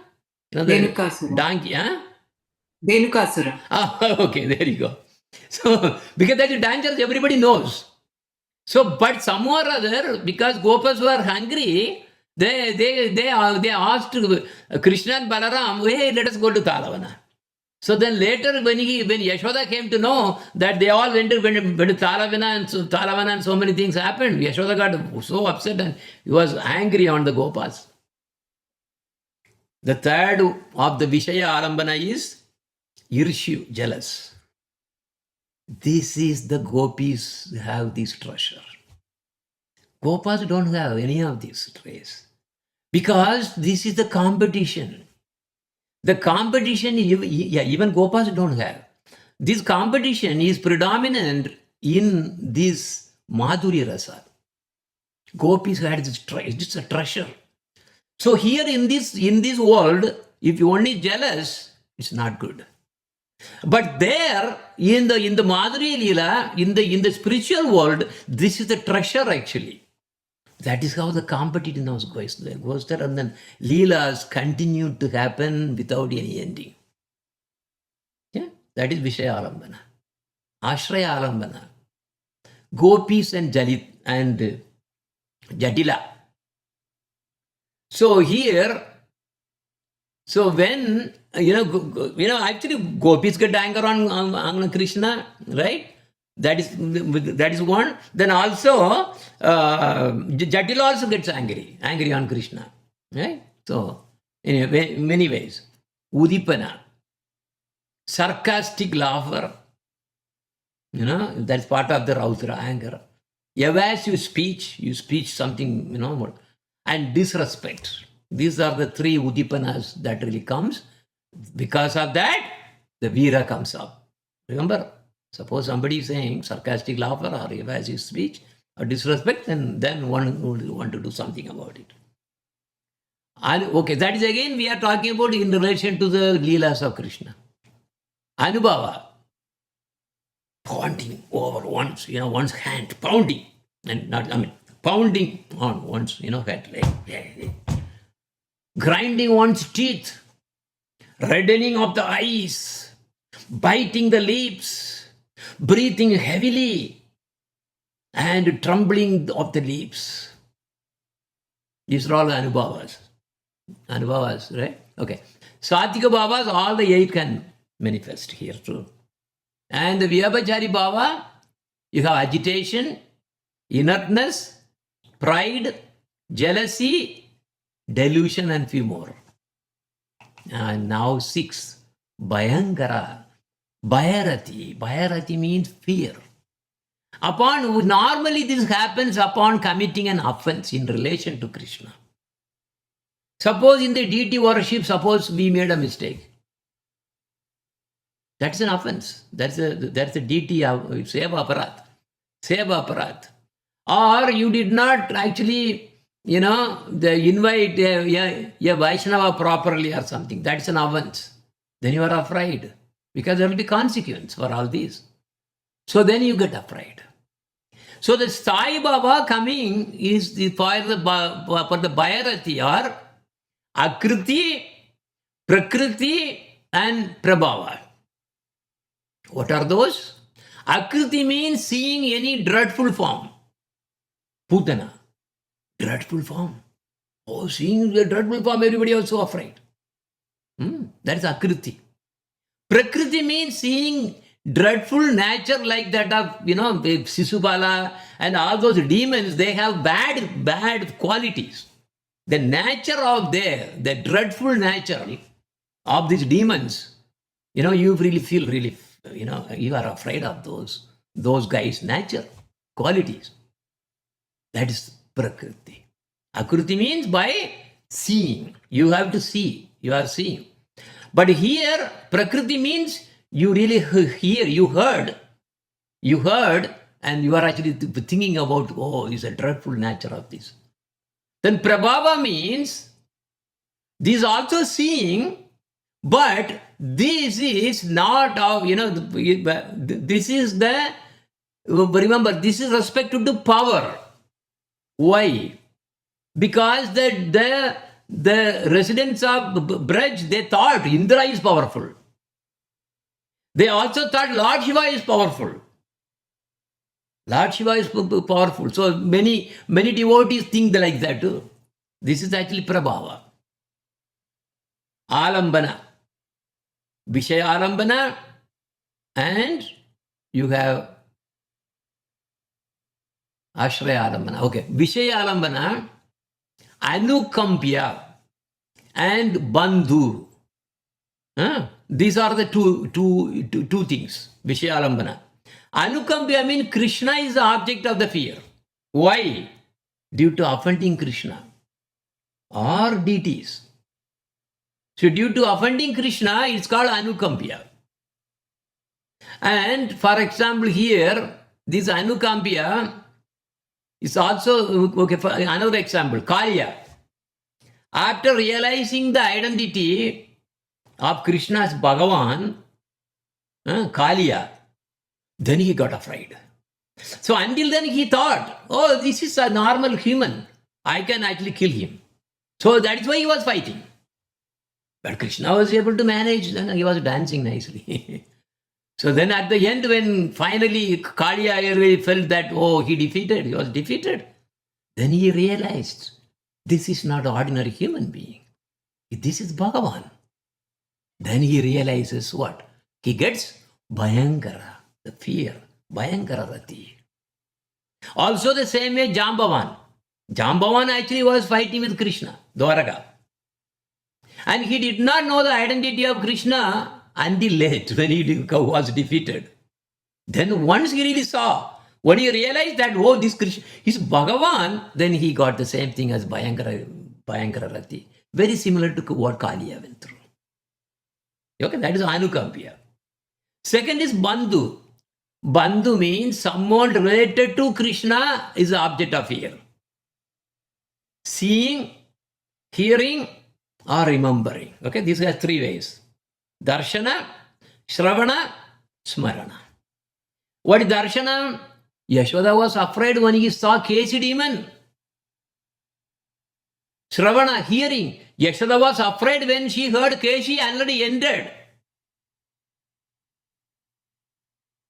Dhenukasura. Donkey, huh? Dhenukasura. Okay, there you go. So, because that is dangerous, everybody knows. So, but somehow or other, because Gopas were hungry, they asked Krishna and Balaram, hey, let us go to Talavana. So then later, when Yashoda came to know that they all went to Talavana and so many things happened, Yashoda got so upset and he was angry on the Gopas. The third of the Vishaya Alambana is Irshu, jealous. This is the gopis have this treasure. Gopas don't have any of these traits because this is the competition. The competition, even Gopas don't have. This competition is predominant in this Madhurya Rasa. Gopis had this it's a treasure. So here in this world, if you only jealous, it's not good. But there, in the Madhurya Leela, in the spiritual world, this is the treasure actually. That is how the competitiveness goes there, and then Leelas continue to happen without any ending. Yeah, that is Vishaya Alambana. Ashraya Alambana. Gopis and Jalit and Jatila. So here, so when actually Gopis get anger on Krishna, right? That is one. Then also Jatila also gets angry on Krishna, right? So in many ways, Udipana, sarcastic laugher, that's part of the Rautra anger. Evasive speech, you speak something, more, and disrespect. These are the three Udipanas that really comes. Because of that, the Veera comes up. Remember? Suppose somebody is saying sarcastic laughter or evasive speech or disrespect, then one would want to do something about it. And okay, that is again we are talking about in relation to the Leelas of Krishna. Anubhava, pounding over one's hand, pounding, and pounding on one's head, grinding one's teeth, reddening of the eyes, biting the lips, breathing heavily, and trembling of the lips. These are all Anubhavas. Anubhavas, right? Okay. Satvika Bhavas, all the 8 can manifest here too. And the Vyabhachari Bhava, you have agitation, inertness, pride, jealousy, delusion, and few more. And now 6, Bhayankara. Bhairati. Bhairati means fear. Normally this happens upon committing an offense in relation to Krishna. Suppose in the deity worship, suppose we made a mistake. That's an offense. That's a deity seva aparat. Or you did not actually, invite a Vaishnava properly or something. That's an offense. Then you are afraid. Because there will be consequence for all these. So then you get afraid. So the Sai Baba coming is for the Bhairati or Akriti, Prakriti and Prabhava. What are those? Akriti means seeing any dreadful form. Putana, dreadful form. Oh, seeing the dreadful form, everybody also afraid. That is Akriti. Prakriti means seeing dreadful nature like that of, Sisubala and all those demons, they have bad qualities. The nature of the dreadful nature of these demons, you really feel you are afraid of those guys' nature, qualities. That is Prakriti. Akriti means by seeing. You have to see. You are seeing. But here, Prakriti means you really hear, you heard, and you are actually thinking about, it's a dreadful nature of this. Then Prabhava means this also seeing, but this is not of, this is remember, this is respected to power. Why? Because the residents of Braj, they thought Indra is powerful. They also thought Lord Shiva is powerful. Lord Shiva is powerful. So many devotees think like that too. This is actually Prabhava. Alambana. Vishaya Alambana. And you have Ashraya Alambana. Okay. Vishaya Alambana, Anukampya, and Bandhu. These are the two things. Vishaya Alambana. Anukampya means Krishna is the object of the fear. Why? Due to offending Krishna or deities. So due to offending Krishna, it's called Anukampya. And for example, here, this Anukampya is also, okay, for another example, Kaliya. After realizing the identity of Krishna as Bhagavan, Kaliya, then he got afraid. So until then he thought, this is a normal human. I can actually kill him. So that is why he was fighting. But Krishna was able to manage, and he was dancing nicely. So then at the end, when finally Kaliya really felt that, he was defeated, then he realized, this is not an ordinary human being. This is Bhagavan. Then he realizes what? He gets Bhayankara, the fear, Bhayankara Rati. Also the same way Jambavan. Jambavan actually was fighting with Krishna, Dwaraka. And he did not know the identity of Krishna until late, when he was defeated. Then once he really saw, when he realized that, this Krishna is Bhagavan, then he got the same thing as Bhayankara Rati. Very similar to what Kaliya went through. Okay, that is Anukampya. Second is Bandhu. Bandhu means someone related to Krishna is the object of fear. Seeing, hearing, or remembering. Okay, these are three ways. Darshana, Shravana, Smarana. What is Darshana? Yashoda was afraid when he saw Keshi demon. Shravana, hearing. Yashoda was afraid when she heard Keshi already ended.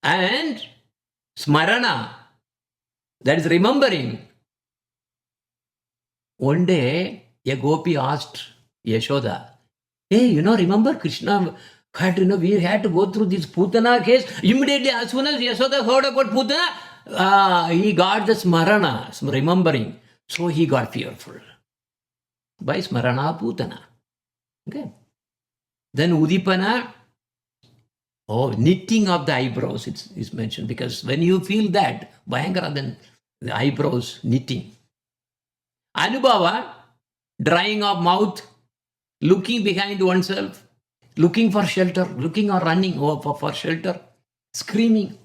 And Smarana, that is remembering. One day, a gopi asked Yashoda, hey, remember Krishna had, we had to go through this Putana case. Immediately, as soon as Yashoda heard about Putana, he got the Smarana, remembering. So he got fearful. By Smarana Putana. Okay. Then Udipana, knitting of the eyebrows is mentioned, because when you feel that, Bhayankara, then the eyebrows knitting. Anubhava, drying of mouth, looking behind oneself, looking for shelter, looking or running for shelter, screaming.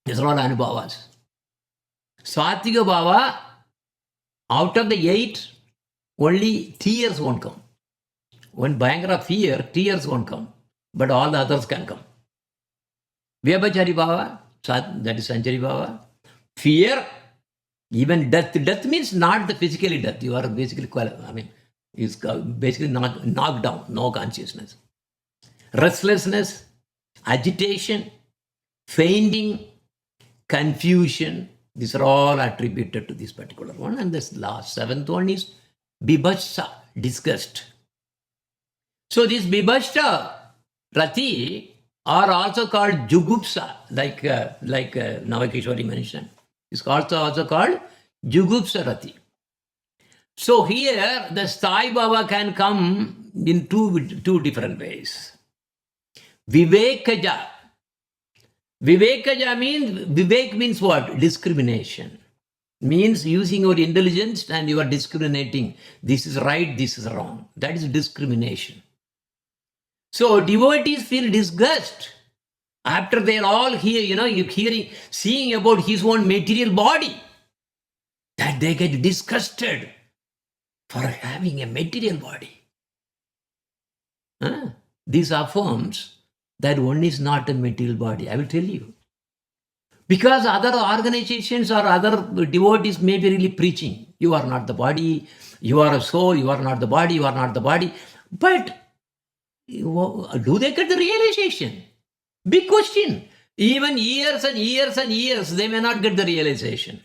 These are all Anubhavas. Satvika Bhava, out of the 8, only tears won't come. When Bhayankara fear, tears won't come, but all the others can come. Vyabhachari Bhava, that is Sanchari Bhava. Fear, even death. Death means not the physically death. You are basically, is basically knocked down, no consciousness. Restlessness, agitation, fainting, confusion. These are all attributed to this particular one. And this last 7th one is Bibhasa, disgust. So this Bibhasa Rati are also called jugupsa, like Navakishwari mentioned. It's also called jugupsa rati. So here the Sai Baba can come in two different ways. Vivekaja. Vivekaja means, Vivek means what? Discrimination. Means using your intelligence and you are discriminating. This is right, this is wrong. That is discrimination. So devotees feel disgust after they're all here, seeing about his own material body, that they get disgusted for having a material body. This affirms that one is not a material body. I will tell you. Because other organizations or other devotees may be really preaching, you are not the body, you are a soul, you are not the body, you are not the body. But do they get the realization? Big question. Even years and years and years, they may not get the realization.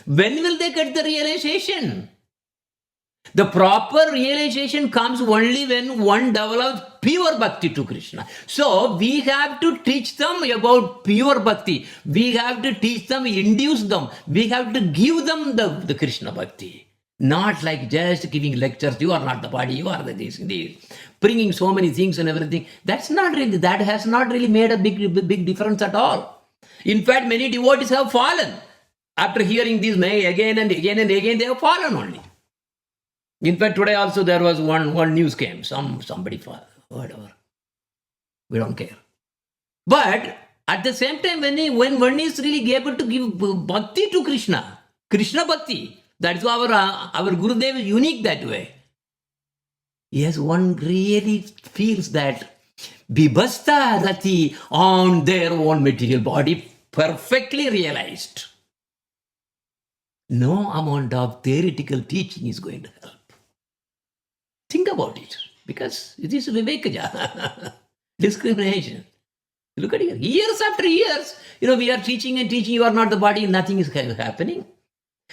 When will they get the realization? The proper realization comes only when one develops pure bhakti to Krishna. So we have to teach them about pure bhakti. We have to teach them, induce them. We have to give them the Krishna bhakti. Not like just giving lectures, you are not the body, you are the this, bringing so many things and everything. That has not really made a big difference at all. In fact, many devotees have fallen. After hearing this again and again and again, they have fallen only. In fact, today also there was one news came. Somebody whatever. We don't care. But at the same time, when one is really able to give bhakti to Krishna bhakti, that's why our Gurudev is unique that way. Yes, one really feels that Bibhasta Rati on their own material body perfectly realized. No amount of theoretical teaching is going to help. Think about it, because it is Vivekaja, discrimination. Look at it. Years after years, we are teaching and teaching, you are not the body, nothing is happening.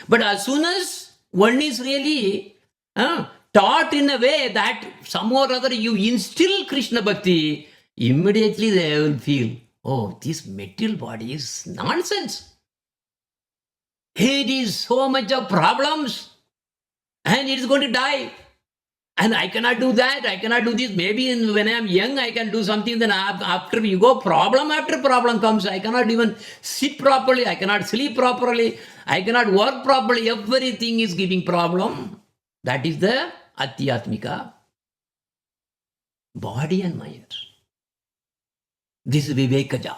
But as soon as one is really taught in a way that somehow or other you instill Krishna Bhakti, immediately they will feel, oh, this material body is nonsense. It is so much of problems and it is going to die. And I cannot do that, I cannot do this. Maybe when I am young, I can do something. Then after you go, problem after problem comes. I cannot even sit properly. I cannot sleep properly. I cannot work properly. Everything is giving problem. That is the Adhyatmika. Body and mind. This is Vivekaja.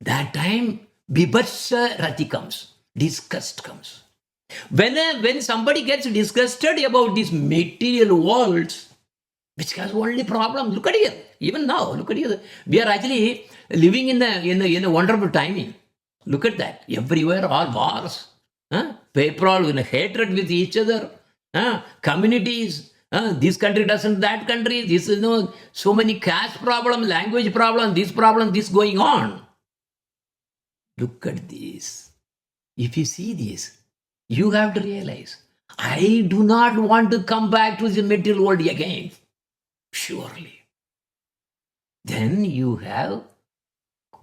That time, Bibhatsa Rati comes. Disgust comes. When somebody gets disgusted about these material worlds, which has only problems. Look at here. Even now, look at here. We are actually living in a wonderful timing. Look at that. Everywhere, all wars. People in hatred with each other. Communities. This country doesn't, that country. This is so many caste problem, language problem, this going on. Look at this. If you see this, you have to realize, I do not want to come back to the material world again. Surely. Then you have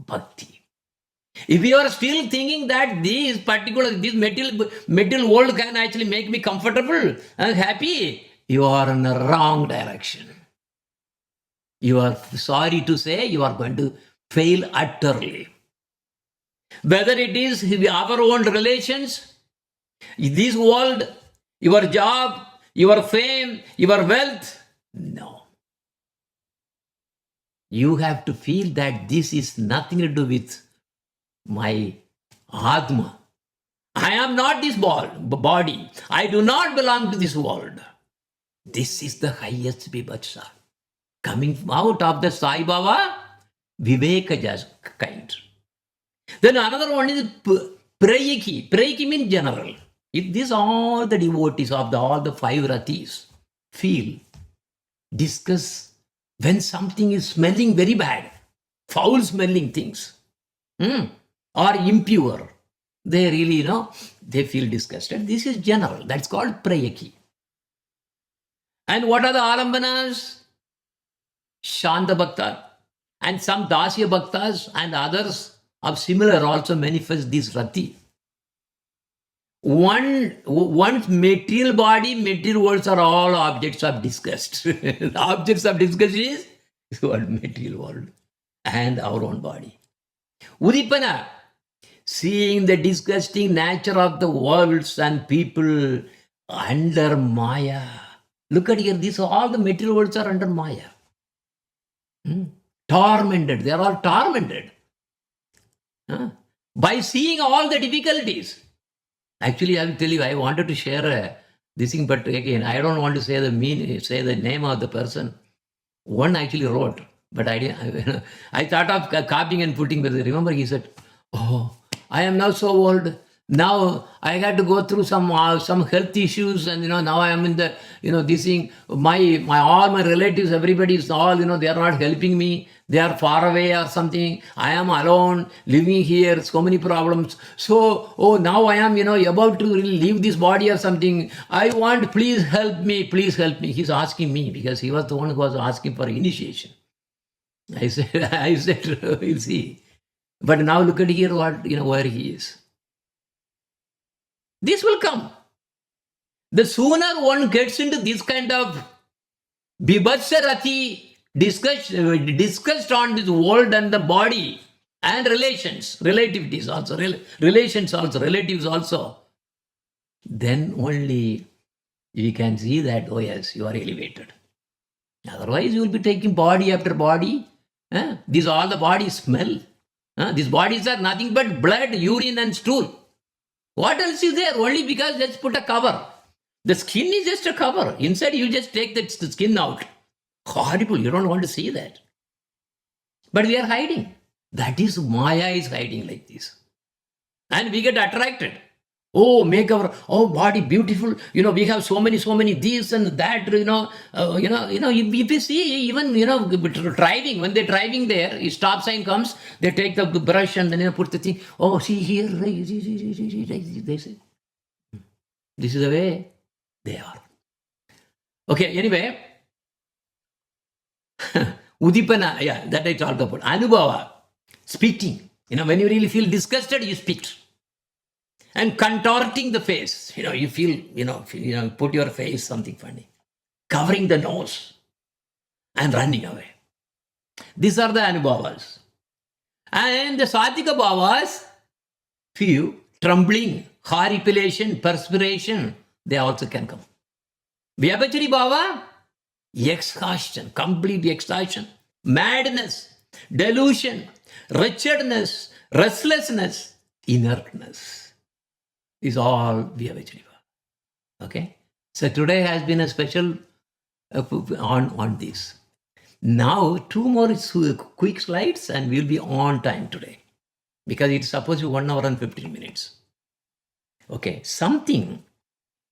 bhakti. If you are still thinking that this material world can actually make me comfortable and happy, you are in the wrong direction. You are, sorry to say, you are going to fail utterly. Whether it is our own relations, this world, your job, your fame, your wealth, no. You have to feel that this is nothing to do with my Atma. I am not this body. I do not belong to this world. This is the highest Bibhatsa. Coming out of the Sai Baba, Vivekaja's kind. Then another one is Prayaki. Prayaki means general. If this all the devotees of all the 5 ratis feel, discuss when something is smelling very bad, foul smelling things, or impure, they really, they feel disgusted. This is general. That's called Prayaki. And what are the alambanas? Shanta Bhakta. And some Dasya Bhaktas and others of similar also manifest this rati. One's material body, material worlds are all objects of disgust. The objects of disgust is what material world and our own body. Udipana, seeing the disgusting nature of the worlds and people under Maya. Look at here, these all the material worlds are under Maya. Tormented, they are all tormented. By seeing all the difficulties. Actually, I will tell you, I wanted to share this thing, but again, I don't want to say the name of the person. One actually wrote, but I didn't. I thought of copying and putting, but remember he said, "Oh, I am now so old. Now I had to go through some health issues, and now I am in the this thing. My all my relatives, everybody is all they are not helping me. They are far away or something. I am alone, living here. So many problems. So now I am about to leave this body or something. I want, please help me, please help me." He's asking me because he was the one who was asking for initiation. I said, we'll see. But now look at here what where he is. This will come. The sooner one gets into this kind of bibhatsarati, discussed on this world and the body and relations, relativities also, relations also, relatives also, then only you can see that, oh yes, you are elevated. Otherwise, you will be taking body after body. These all the bodies smell. These bodies are nothing but blood, urine and stool. What else is there? Only because just put a cover. The skin is just a cover. Inside you just take the skin out. Horrible. You don't want to see that. But we are hiding. That is Maya is hiding like this. And we get attracted. Oh, make our body beautiful. We have so many this and that. If you see, even driving, when they're driving there, a stop sign comes, they take the brush and then put the thing. Oh, see here, they say. This is the way they are. Okay, anyway. Udipana, yeah, that I talked about. Anubhava, speaking. When you really feel disgusted, you speak. And contorting the face, you feel, put your face something funny. Covering the nose and running away. These are the Anubhavas. And the Satvika Bhavas, few, trembling, horripilation, perspiration, they also can come. Vyabhachari Bhava, exhaustion, complete exhaustion, madness, delusion, wretchedness, restlessness, inertness. Is all Vyabhachari Bhava. Okay? So today has been a special on this. Now, 2 more quick slides and we'll be on time today. Because it's supposed to be 1 hour and 15 minutes. Okay, something,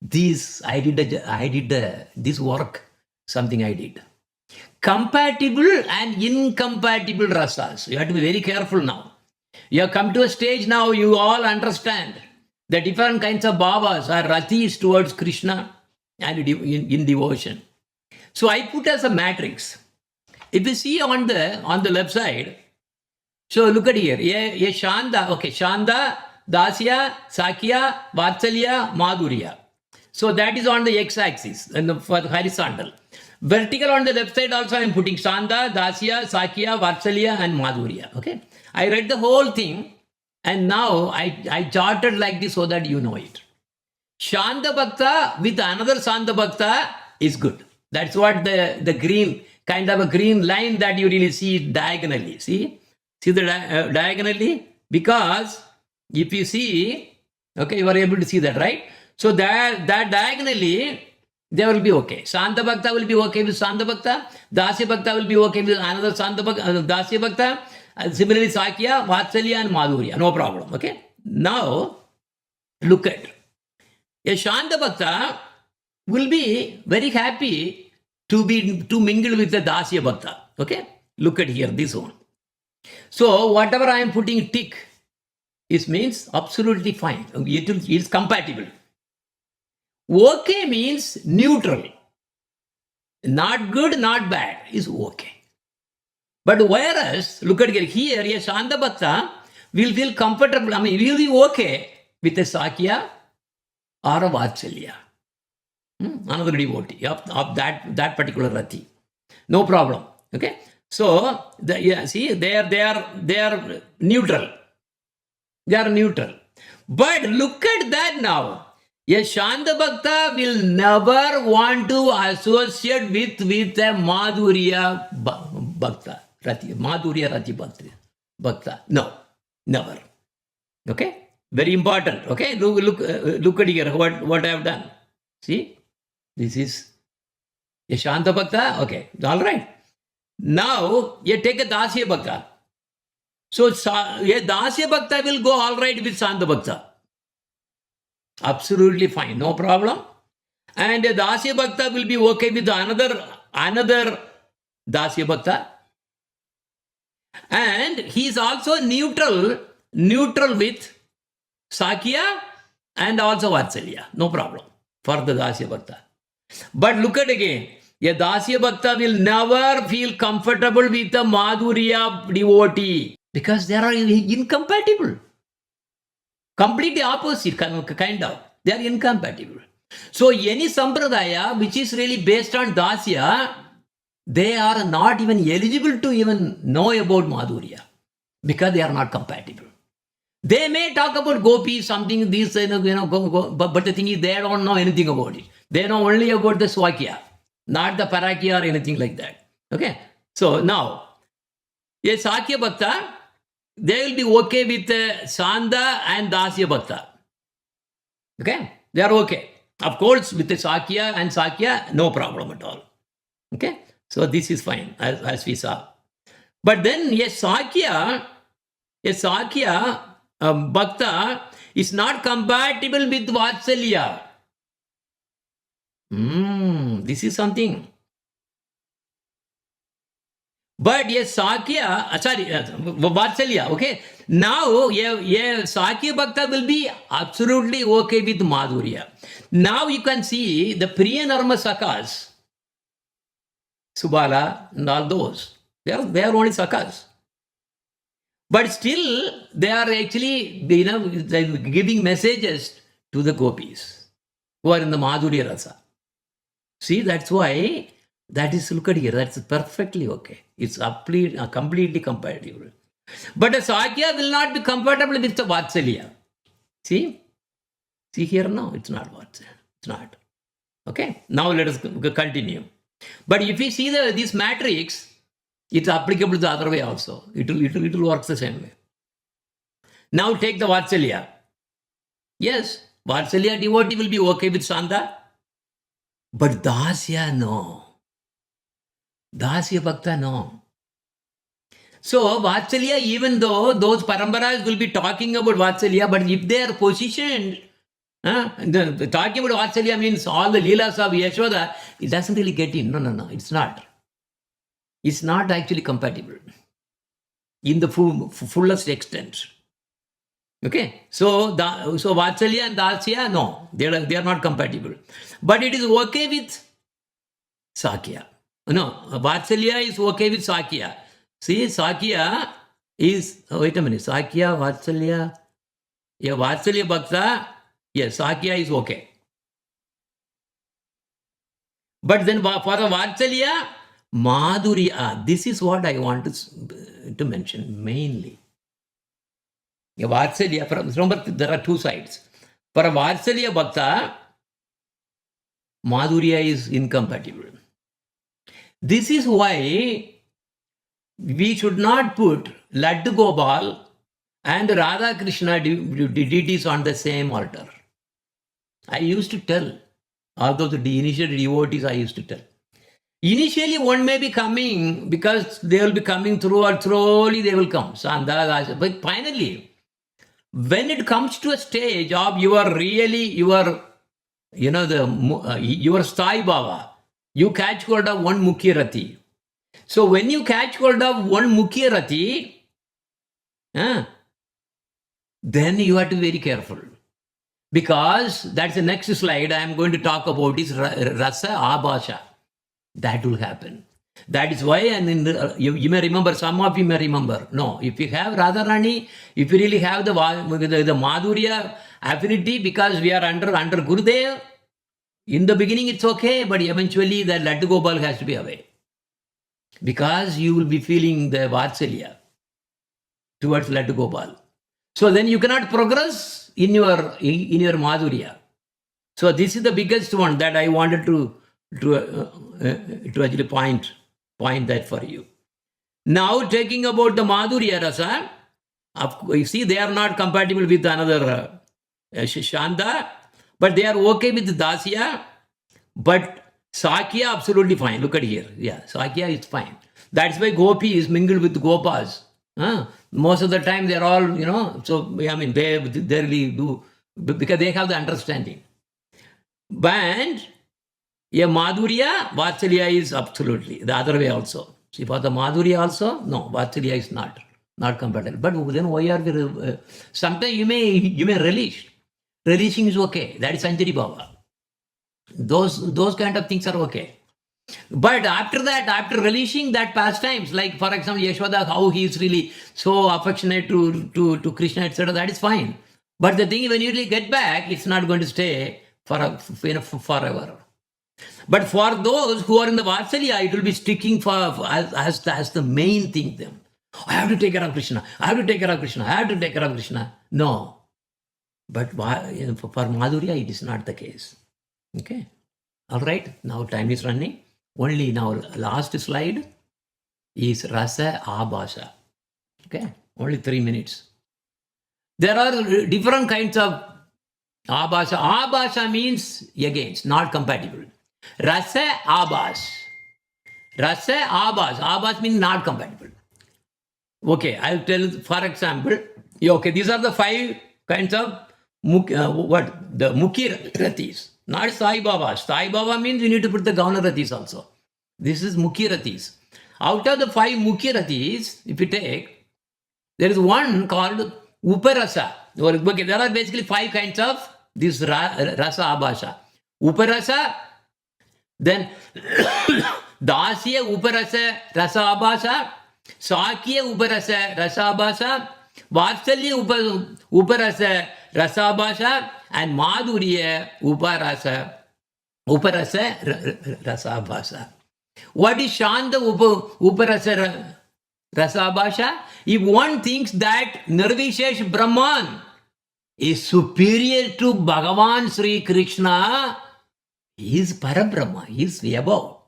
I did this work, something I did. Compatible and incompatible rasas. You have to be very careful now. You have come to a stage now, you all understand the different kinds of bhavas are ratis towards Krishna and in devotion. So I put as a matrix. If you see on the left side, so look at here. Ye Shanda, okay, Shanda, Dasya, Sakya, Vatsalya, Madhurya. So that is on the x-axis and for the horizontal. Vertical on the left side also I am putting Shanda, Dasya, Sakya, Vatsalya and Madhurya. Okay. I read the whole thing. And now I charted like this so that you know it. Shanta Bhakta with another Shanta Bhakta is good. That's what the green, kind of a green line that you really see diagonally. See the diagonally? Because if you see, okay, you are able to see that, right? So that diagonally, they will be okay. Shanta Bhakta will be okay with Shanta Bhakta. Dasya Bhakta will be okay with another Shanta Bhakta, Dasya Bhakta. Similarly, Sakya, Vatsalya and Madhurya. No problem. Okay. Now, look at. A Shanta Bhakta will be very happy to mingle with the Dasya Bhakta. Okay. Look at here, this one. So, whatever I am putting tick, it means absolutely fine. It is compatible. Okay means neutral. Not good, not bad is okay. But whereas, look at here, a Shanta Bhakta will feel comfortable. I mean, will be okay with a Sakya or a Vatsalya. Another devotee of that particular Rati. No problem. Okay. So, see, they are neutral. They are neutral. But look at that now. A Shanta Bhakta will never want to associate with a Madhurya Bhakta. Madhurya Rati Bhakta. No, never. Okay? Very important. Okay? Look at here what I have done. See? This is a Shanta Bhakta. Okay. All right. Now, you take a Dasya Bhakta. So, a Dasya Bhakta will go all right with Shanta Bhakta. Absolutely fine. No problem. And a Dasya Bhakta will be okay with another Dasya Bhakta. And he is also neutral with Sakya and also Vatsalya. No problem for the Dasya Bhakta. But look at again. A Dasya Bhakta will never feel comfortable with a Madhurya devotee because they are incompatible. Completely opposite, kind of. They are incompatible. So any sampradaya which is really based on Dasya, they are not even eligible to even know about Madhurya because they are not compatible. They may talk about gopi, something, this, but the thing is they don't know anything about it. They know only about the Swakya, not the Parakya or anything like that. Okay? So now, a Sakya Bhakta, they will be okay with Sanda and Dasya Bhakta. Okay? They are okay. Of course, with the Sakya and Sakya, no problem at all. Okay? So this is fine, as we saw. But then a Sakya Bhakta is not compatible with Vatsalya. This is something. But a Sakya, Vatsalya, okay. Now, a Sakya Bhakta will be absolutely okay with Madhurya. Now you can see the Priya Narma Sakas, Subala and all those. They are only Sakas. But still, they are actually, giving messages to the gopis who are in the Madhurya Rasa. See, that's why, that is, look at here, that's perfectly okay. It's completely compatible. But a Sakya will not be compatible with the Vatsalya. See? See here now, it's not Vatsalya. It's not. Okay? Now let us continue. But if you see this matrix, it's applicable the other way also. It will work the same way. Now take the Vatsalya. Yes, Vatsalya devotee will be okay with Sanda. But Dasya, no. Dasya Bhakta, no. So Vatsalya, even though those paramparas will be talking about Vatsalya, but if they are positioned, talking about Vatsalya means all the Leelas of Yashoda, it doesn't really get in. No, it's not. It's not actually compatible in the fullest extent. Okay, so Vatsalya and Dasya, no, they are not compatible. But it is okay with Sakya. No, Vatsalya is okay with Sakya. See, Sakya is, wait a minute, Sakya, Vatsalya, Vatsalya Bhakta, yes, Sakya is okay. But then for the Vatsalya, Madhurya, this is what I want to mention mainly. Vatsalya, remember there are two sides. For a Vatsalya Bhakta, Madhurya is incompatible. This is why we should not put Laddu Gopal and Radha Krishna deities on the same altar. I used to tell, although the initial devotees I used to tell. Initially, one may be coming because they will be coming through or slowly they will come. But finally, when it comes to a stage of your Sthai Baba, you catch hold of one Mukhya Rati. So when you catch hold of one Mukhya Rati, then you have to be very careful. Because that's the next slide I am going to talk about is Rasa Abhasha. That will happen. That is why, and you may remember, some of you may remember. No, if you have Radharani, if you really have the Madhurya affinity, because we are under Gurudev, in the beginning it's okay, but eventually the Laddu Gopal has to be away. Because you will be feeling the Vatsalya towards Laddu Gopal. So then you cannot progress in your Madhurya. So this is the biggest one that I wanted to actually point that for you. Now taking about the Madhurya Rasa, you see they are not compatible with another Shanda, but they are okay with Dasya, but Sakya absolutely fine. Look at here. Yeah, Sakya is fine. That's why Gopi is mingled with Gopas. Most of the time they're all, so I mean, they really do, because they have the understanding. But a Madhurya, Vatsalya is absolutely the other way also. See, for the Madhurya also, no, Vatsalya is not compatible. But then why are we, sometimes you may relish. Relishing is okay. That is Anjali Baba. Those kind of things are okay. But after that, after relishing that pastimes, like for example, Yashoda, how he is really so affectionate to Krishna, etc., that is fine. But the thing, when you really get back, it's not going to stay forever. But for those who are in the Vatsalya, it will be sticking as the main thing. Them, I have to take care of Krishna. I have to take care of Krishna. I have to take care of Krishna. No. But for Madhurya, it is not the case. Okay. All right. Now time is running. Only now last slide is Rasa Abhasa. Okay. Only 3 minutes. There are different kinds of Abhasa. Abhasa means against, not compatible. Rasa Abhas. Rasa Abhas. Abhas means not compatible. Okay, I'll tell, for example, okay, these are the 5 kinds of the Mukhi Ratis. Not Sai Baba. Sai Baba means you need to put the Gauna Ratis also. This is Mukhi Ratis. Out of the 5 Mukhi Ratis, if you take, there is one called Uparasa. Okay, there are basically 5 kinds of this Rasa Abhasa. Uparasa, then Dasya Uparasa Rasa Abhasa, Sakya Uparasa Rasa Abhasa, Vatsalya Uparasa Rasa Abhasa, and Madhurya Uparasa Rasa Abhasa. What is Shanta Uparasa Rasa Abhasa? If one thinks that Nirvishesh Brahman is superior to Bhagavan Sri Krishna, he is Parabrahma, he is above.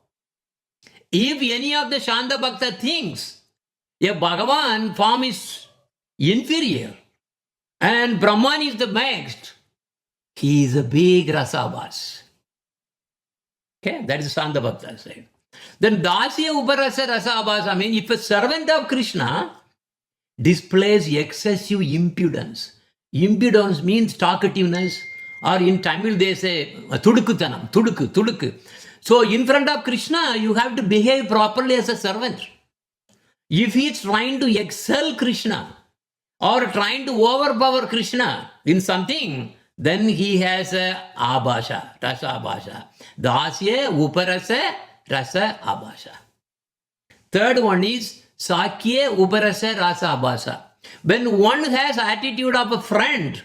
If any of the Shanta Bhakta thinks a Bhagavan form is inferior and Brahman is the next, he is a big Rasabhas. Okay, that is Shanta Bhakta side. Then Dasya Uparasa Rasabhasa, I mean, if a servant of Krishna displays excessive impudence. Impudence means talkativeness, or in Tamil they say Thudukutanam, Thuduku. So in front of Krishna, you have to behave properly as a servant. If he is trying to excel Krishna or trying to overpower Krishna in something, then he has a Abhasa, Rasa Abhasa. Dasya Uparasa Rasa Abhasa. Third one is Sakya Uparasa Rasa Abhasa. When one has attitude of a friend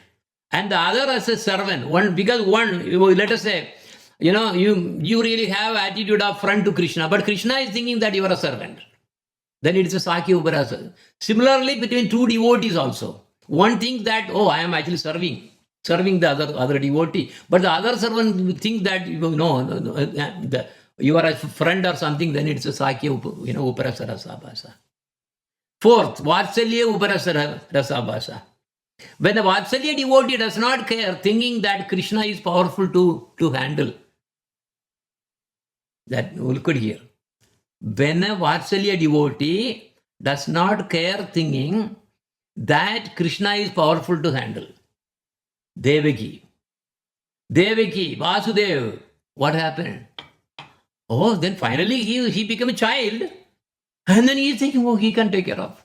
and the other as a servant, because let us say, you really have attitude of friend to Krishna, but Krishna is thinking that you are a servant. Then it is a Sakya Uparasa. Similarly, between 2 devotees also. One thinks that, I am actually serving the other devotee, but the other servant thinks that, you are a friend or something, then it's a Sakya Uparasa Rasa Abhasa. Fourth, Vatsalya Uparasa Rasa Abhasa. When a Vatsalya devotee does not care, thinking that Krishna is powerful to handle, that look at here. When a Vatsalya devotee does not care, thinking that Krishna is powerful to handle, Devaki, Vasudev, what happened? Then finally he became a child, and then he is thinking, he can take care of.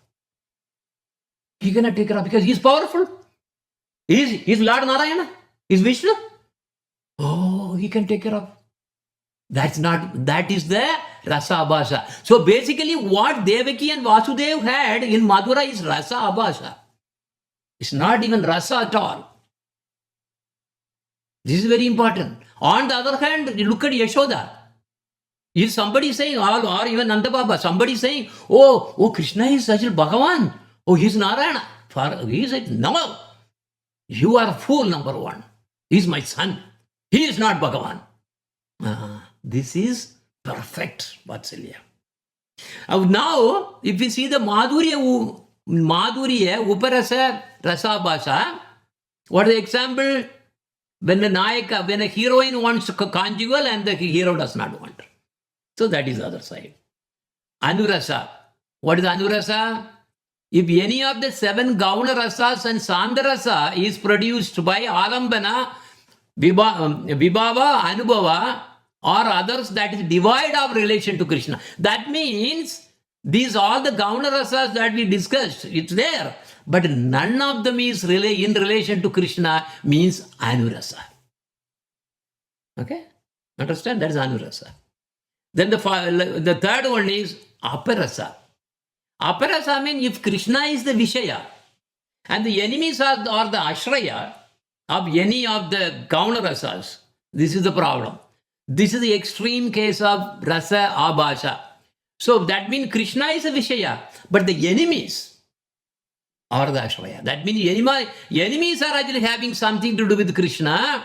He cannot take care of because he is powerful. He is Lord Narayana. He is Vishnu. He can take care of. That is the rasa abhasa. So basically what Devaki and Vasudev had in Madhura is rasa abhasa. It's not even rasa at all. This is very important. On the other hand, you look at Yashoda. If somebody is saying, or even Nanda Baba, somebody is saying, oh, Krishna is such a Bhagavan. Oh, he's Narayana. He said, no, you are a fool, number one. He's my son. He is not Bhagavan. This is perfect Vatsalya. Now, if we see the Madhurya, Uparasa, Rasa Bhasa, what is the example? When a heroine wants conjugal and the hero does not want. So that is the other side. Anurasa. What is Anurasa? If any of the 7 Gauna Rasas and Sandarasa is produced by Alambana, Vibhava, Anubhava, or others, that is devoid of relation to Krishna. That means these all the Gauna Rasas that we discussed, it's there. But none of them is in relation to Krishna, means Anurasa. Okay? Understand? That is Anurasa. Then the third one is Aparasa. Aparasa means if Krishna is the Vishaya and the enemies are the Ashraya of any of the Gauna Rasas, this is the problem. This is the extreme case of Rasa Abhasa. So that means Krishna is a Vishaya, but the enemies are the Ashraya. That means enemies are actually having something to do with Krishna.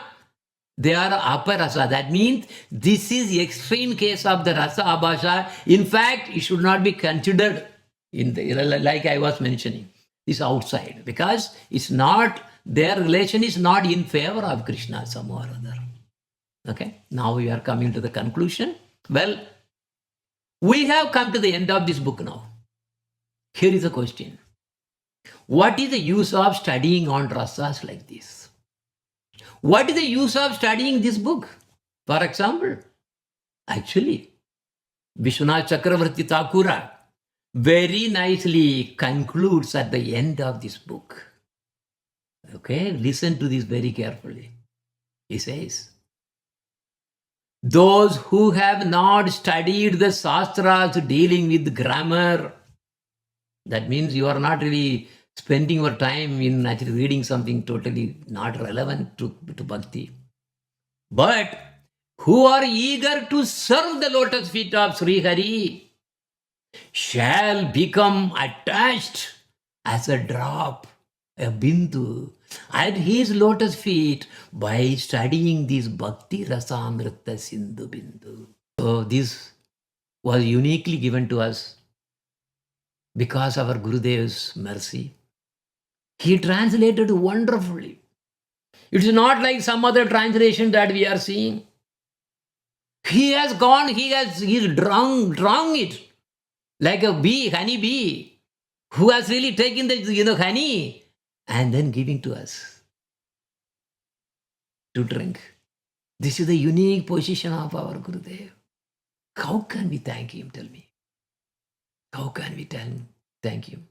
They are aparasa. That means this is the extreme case of the rasa abhasa. In fact, it should not be considered in the, like I was mentioning, this outside, because it's not, their relation is not in favor of Krishna somehow or other. Okay, now we are coming to the conclusion. Well, we have come to the end of this book now. Here is a question. What is the use of studying on rasas like this? What is the use of studying this book? For example, actually, Vishwanath Chakravarti Thakura very nicely concludes at the end of this book. Okay, listen to this very carefully. He says, those who have not studied the Shastras dealing with grammar, that means you are not really spending your time in actually reading something totally not relevant to bhakti, but who are eager to serve the lotus feet of Sri Hari, shall become attached as a drop, a bindu, at his lotus feet by studying this Bhakti Rasamrita Sindhu Bindu. So this was uniquely given to us because of our Gurudev's mercy. He translated wonderfully. It is not like some other translation that we are seeing. He has gone, he's drunk it like a bee, honey bee, who has really taken the honey and then giving to us to drink. This is the unique position of our Gurudev. How can we thank him? Tell me. How can we thank him?